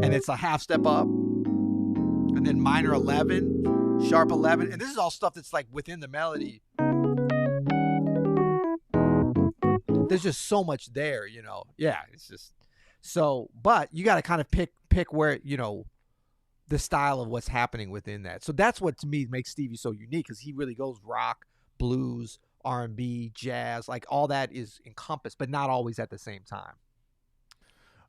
S1: And it's a half step up. And then minor 11, sharp 11. And this is all stuff that's like within the melody. There's just so much there, you know. Yeah, it's just so, but you got to kind of pick where, you know, the style of what's happening within that. So that's what to me makes Stevie so unique, because he really goes rock, blues, R&B, jazz, like all that is encompassed, but not always at the same time.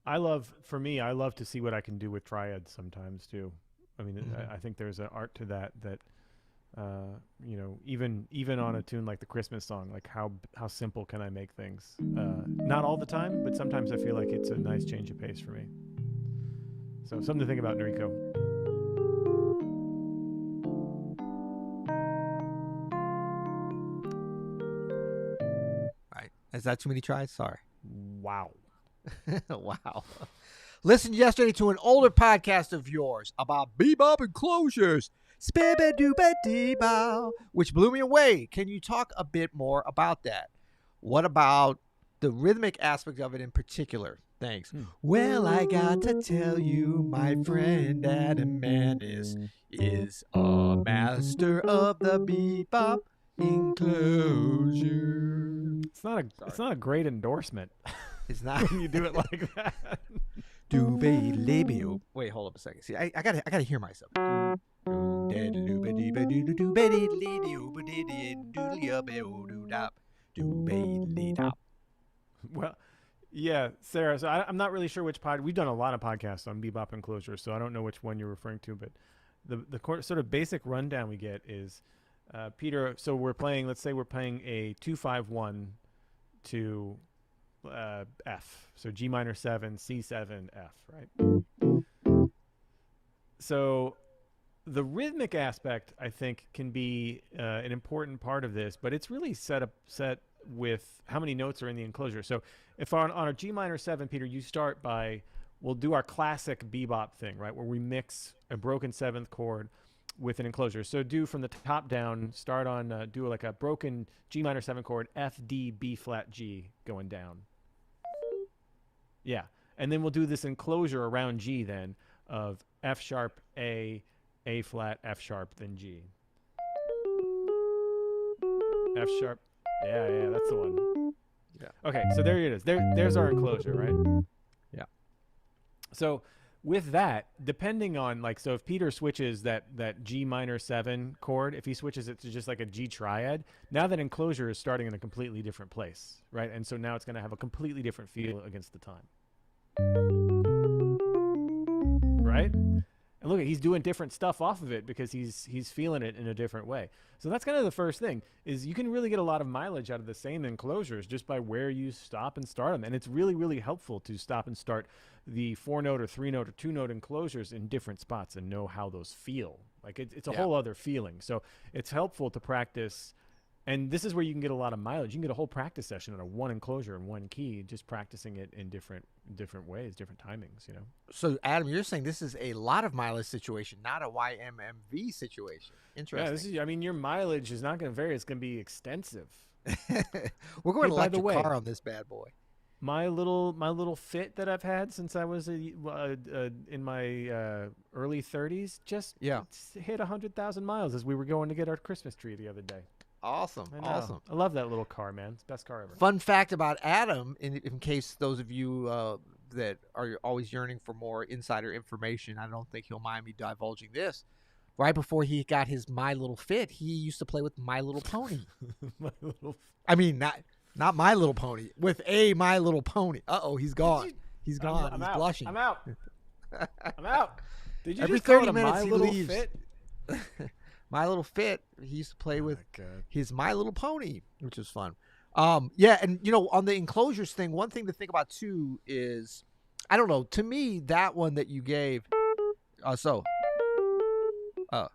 S2: I love to see what I can do with triads sometimes too. I mean, I think there's an art to that, you know, even on a tune like the Christmas song, like how simple can I make things? Not all the time, but sometimes I feel like it's a nice change of pace for me. So something to think about, Enrico.
S1: Right. Is that too many tries? Sorry.
S2: Wow.
S1: Wow. Listened yesterday to an older podcast of yours about bebop enclosures, which blew me away. Can you talk a bit more about that? What about the rhythmic aspect of it in particular? Thanks. Well, I got to tell you, my friend Adam Maness is a master of the bebop enclosure.
S2: It's not a great endorsement.
S1: It's not.
S2: When you do it like that.
S1: Wait, hold up a second. See, I gotta hear myself.
S2: Well, yeah, Sarah. So I'm not really sure which pod. We've done a lot of podcasts on bebop enclosures, so I don't know which one you're referring to. But the sort of basic rundown we get is, Peter. So we're playing. Let's say we're playing a 2-5-1 to F. So G minor 7, C7, F. Right. So the rhythmic aspect, I think, can be an important part of this, but it's really set with how many notes are in the enclosure. So if on our G minor 7, Peter, you start by, we'll do our classic bebop thing, right, where we mix a broken 7th chord with an enclosure. So do from the top down, start on, do like a broken G minor 7 chord, F, D, B flat, G going down. Yeah. And then we'll do this enclosure around G then of F sharp, A flat, F sharp, then G. F sharp. Yeah, that's the one. Yeah. Okay, so there it is. There's our enclosure, right?
S1: Yeah.
S2: So with that, depending on, like, so if Peter switches that G minor 7 chord, if he switches it to just like a G triad, now that enclosure is starting in a completely different place, right? And so now it's going to have a completely different feel against the time. Right? And look, he's doing different stuff off of it because he's feeling it in a different way. So that's kind of the first thing, is you can really get a lot of mileage out of the same enclosures just by where you stop and start them. And it's really, really helpful to stop and start the 4-note or 3-note or 2-note enclosures in different spots and know how those feel. Like it's a whole other feeling. So it's helpful to practice. And this is where you can get a lot of mileage. You can get a whole practice session on a one enclosure and one key, just practicing it in different ways, different timings, you know?
S1: So, Adam, you're saying this is a lot of mileage situation, not a YMMV situation. Interesting.
S2: Yeah, your mileage is not going to vary. It's going to be extensive.
S1: We're going electric car on this bad boy.
S2: My little Fit that I've had since I was in my early 30s just hit 100,000 miles as we were going to get our Christmas tree the other day.
S1: Awesome.
S2: I love that little car, man. It's the best car ever.
S1: Fun fact about Adam, in case those of you that are always yearning for more insider information, I don't think he'll mind me divulging this. Right before he got his My Little Fit, he used to play with My Little Pony. I mean, not My Little Pony, with a My Little Pony. Uh-oh, he's gone. He's gone. He's blushing.
S2: I'm out. I'm out. Did you
S1: Every
S2: just call
S1: 30
S2: it a
S1: minutes
S2: My
S1: he
S2: Little
S1: leaves.
S2: Fit?
S1: My Little Fit. He used to play
S2: Oh
S1: with
S2: my god.
S1: his My Little Pony, which was fun. Yeah, and on the enclosures thing, one thing to think about too is, I don't know. To me, that one that you gave, so uh,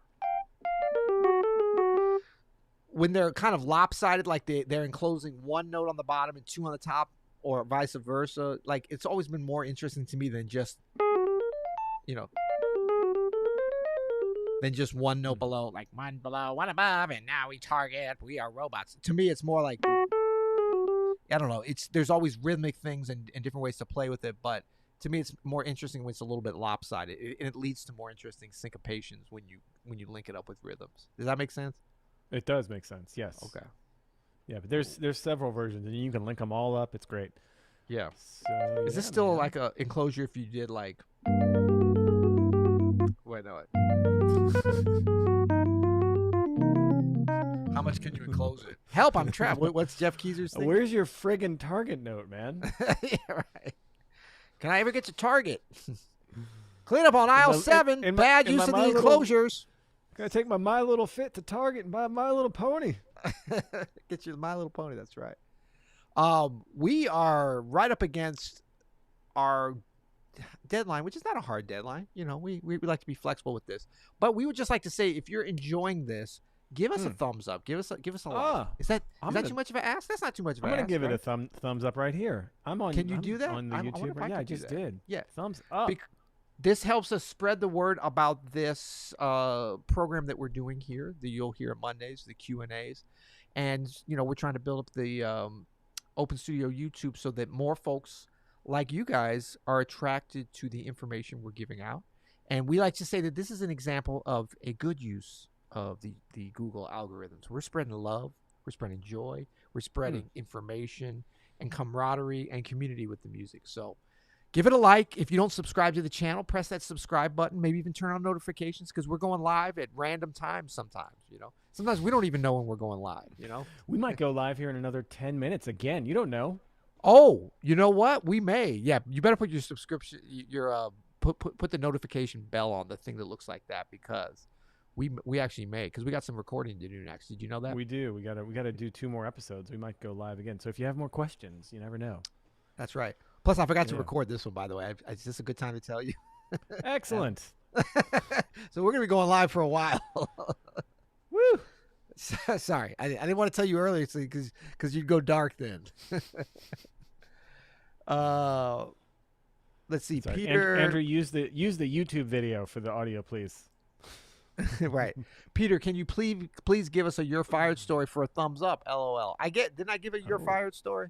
S1: when they're kind of lopsided, like they're enclosing one note on the bottom and two on the top, or vice versa. Like, it's always been more interesting to me than just you know one note below, like one below, one above, and now we target. We are robots. To me, it's more like, I don't know. There's always rhythmic things and different ways to play with it, but to me, it's more interesting when it's a little bit lopsided, and it leads to more interesting syncopations when you link it up with rhythms. Does that make sense?
S2: It does make sense. Yes.
S1: Okay.
S2: Yeah, but there's several versions, and you can link them all up. It's great.
S1: Yeah.
S2: So,
S1: Is this still like a enclosure if you did like? Wait, no. How much can you enclose it? Help! I'm trapped. What's Jeff Keezer's thing?
S2: Where's your friggin' target note, man?
S1: Yeah, right. Can I ever get to Target? Clean up on aisle 7. Bad use of the enclosures.
S2: Can I take my My Little Fit to Target and buy My Little Pony?
S1: Get you the My Little Pony. That's right. We are right up against our deadline, which is not a hard deadline. We like to be flexible with this, but we would just like to say, if you're enjoying this, give us a thumbs up. Give us a like. Is that too much of an ask? That's not too much of an ask.
S2: I'm gonna give it a thumbs up right here.
S1: Can you do that
S2: on the YouTube? Yeah, I just did.
S1: Yeah,
S2: thumbs up.
S1: This helps us spread the word about this program that we're doing here. You'll hear Mondays, the Q&As, and we're trying to build up the Open Studio YouTube so that more folks like you guys are attracted to the information we're giving out. And we like to say that this is an example of a good use of the Google algorithms. We're spreading love, we're spreading joy, we're spreading information and camaraderie and community with the music. So give it a like. If you don't subscribe to the channel, press that subscribe button. Maybe even turn on notifications, because we're going live at random times sometimes. Sometimes we don't even know when we're going live.
S2: We might go live here in another 10 minutes again. You don't know.
S1: Oh, you know what? We may. Yeah, you better put your subscription, put the notification bell on, the thing that looks like that, because we actually may, because we got some recording to do next. Did you know that?
S2: We do. We gotta do 2 more episodes. We might go live again. So if you have more questions, you never know.
S1: That's right. Plus, I forgot to record this one, by the way. Is this a good time to tell you?
S2: Excellent.
S1: So we're gonna be going live for a while.
S2: Woo!
S1: Sorry, I didn't want to tell you earlier, because you'd go dark then. Let's see,
S2: Sorry.
S1: Peter.
S2: Andrew, use the YouTube video for the audio, please.
S1: Right, Peter. Can you please give us a "You're Fired" story for a thumbs up? LOL. Didn't I give a "You're Fired" story?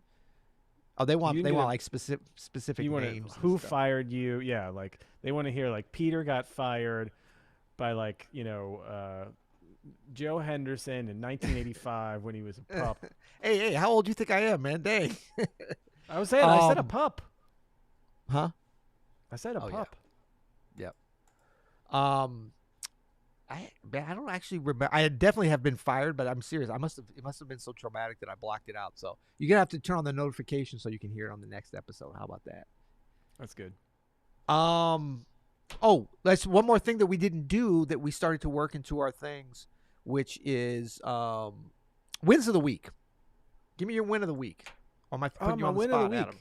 S1: Oh, they want like specific names.
S2: Who fired you? Yeah, like they want to hear like Peter got fired by Joe Henderson in 1985 when he was a pup.
S1: Hey, how old do you think I am, man? Dang.
S2: I said a pup.
S1: Huh?
S2: I said a pup.
S1: Yeah. I don't actually remember. I definitely have been fired, but I'm serious. It must have been so traumatic that I blocked it out. So you're gonna have to turn on the notification so you can hear it on the next episode. How about that?
S2: That's good.
S1: Oh, that's one more thing that we didn't do that we started to work into our things, which is wins of the week. Give me your win of the week. Or am I putting you on the spot, Adam?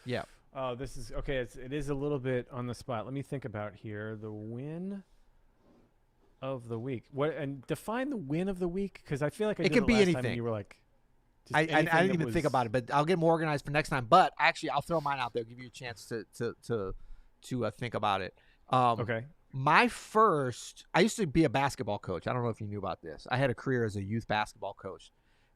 S1: Yeah.
S2: Oh, this is okay. It is a little bit on the spot. Let me think about here. The win of the week. What, and define the win of the week, because I feel like
S1: it can be anything.
S2: And you were like,
S1: I didn't even think about it, but I'll get more organized for next time. But actually, I'll throw mine out there. Give you a chance to think about it.
S2: Okay.
S1: I used to be a basketball coach. I don't know if you knew about this. I had a career as a youth basketball coach.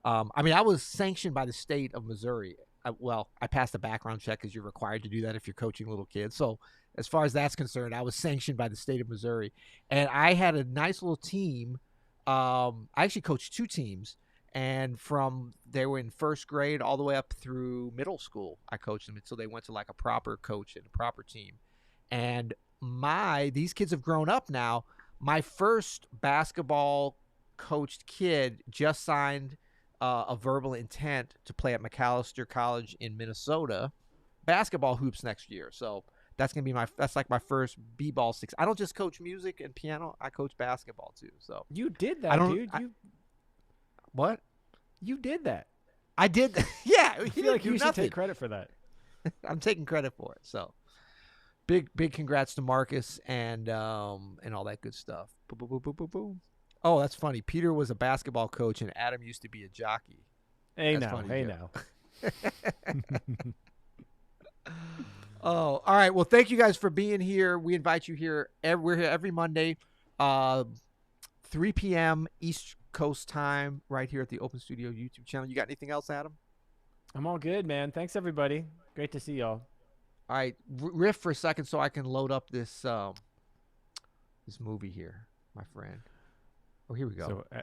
S1: I was sanctioned by the state of Missouri. I passed a background check, because you're required to do that if you're coaching little kids. So as far as that's concerned, I was sanctioned by the state of Missouri. And I had a nice little team. I actually coached 2 teams. And they were in first grade all the way up through middle school. I coached them until they went to like a proper coach and a proper team. And these kids have grown up now. My first basketball coached kid just signed a verbal intent to play at McAllister College in Minnesota basketball hoops next year. So That's gonna be that's like my first b-ball six. I don't just coach music and piano. I coach basketball too. So
S2: You did
S1: I
S2: that,
S1: don't.
S2: dude.
S1: What?
S2: You did that.
S1: I did. Yeah,
S2: I
S1: he
S2: feel
S1: didn't
S2: like
S1: do
S2: you should
S1: nothing.
S2: take credit for that.
S1: I'm taking credit for it. So big congrats to Marcus and all that good stuff. Boom, boom, boom, boom, boom, boom. Oh, that's funny. Peter was a basketball coach and Adam used to be a jockey.
S2: Hey
S1: That's
S2: now,
S1: funny,
S2: hey
S1: Joe.
S2: now.
S1: Oh, all right. Well, thank you guys for being here. We invite you here. We're here every Monday, uh, 3 p.m. East Coast time, right here at the Open Studio YouTube channel. You got anything else, Adam?
S2: I'm all good, man. Thanks everybody. Great to see y'all.
S1: All right, riff for a second so I can load up this this movie here, my friend. Oh, here we go.
S2: So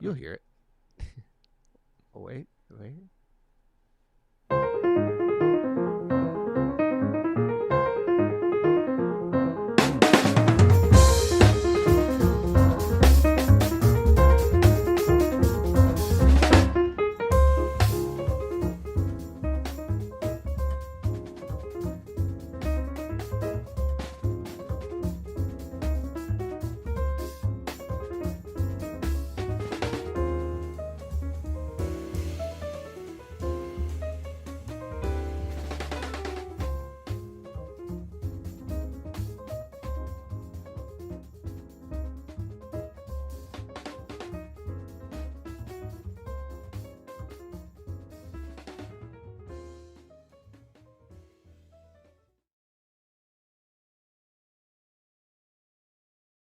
S1: You'll hear it. Oh, wait.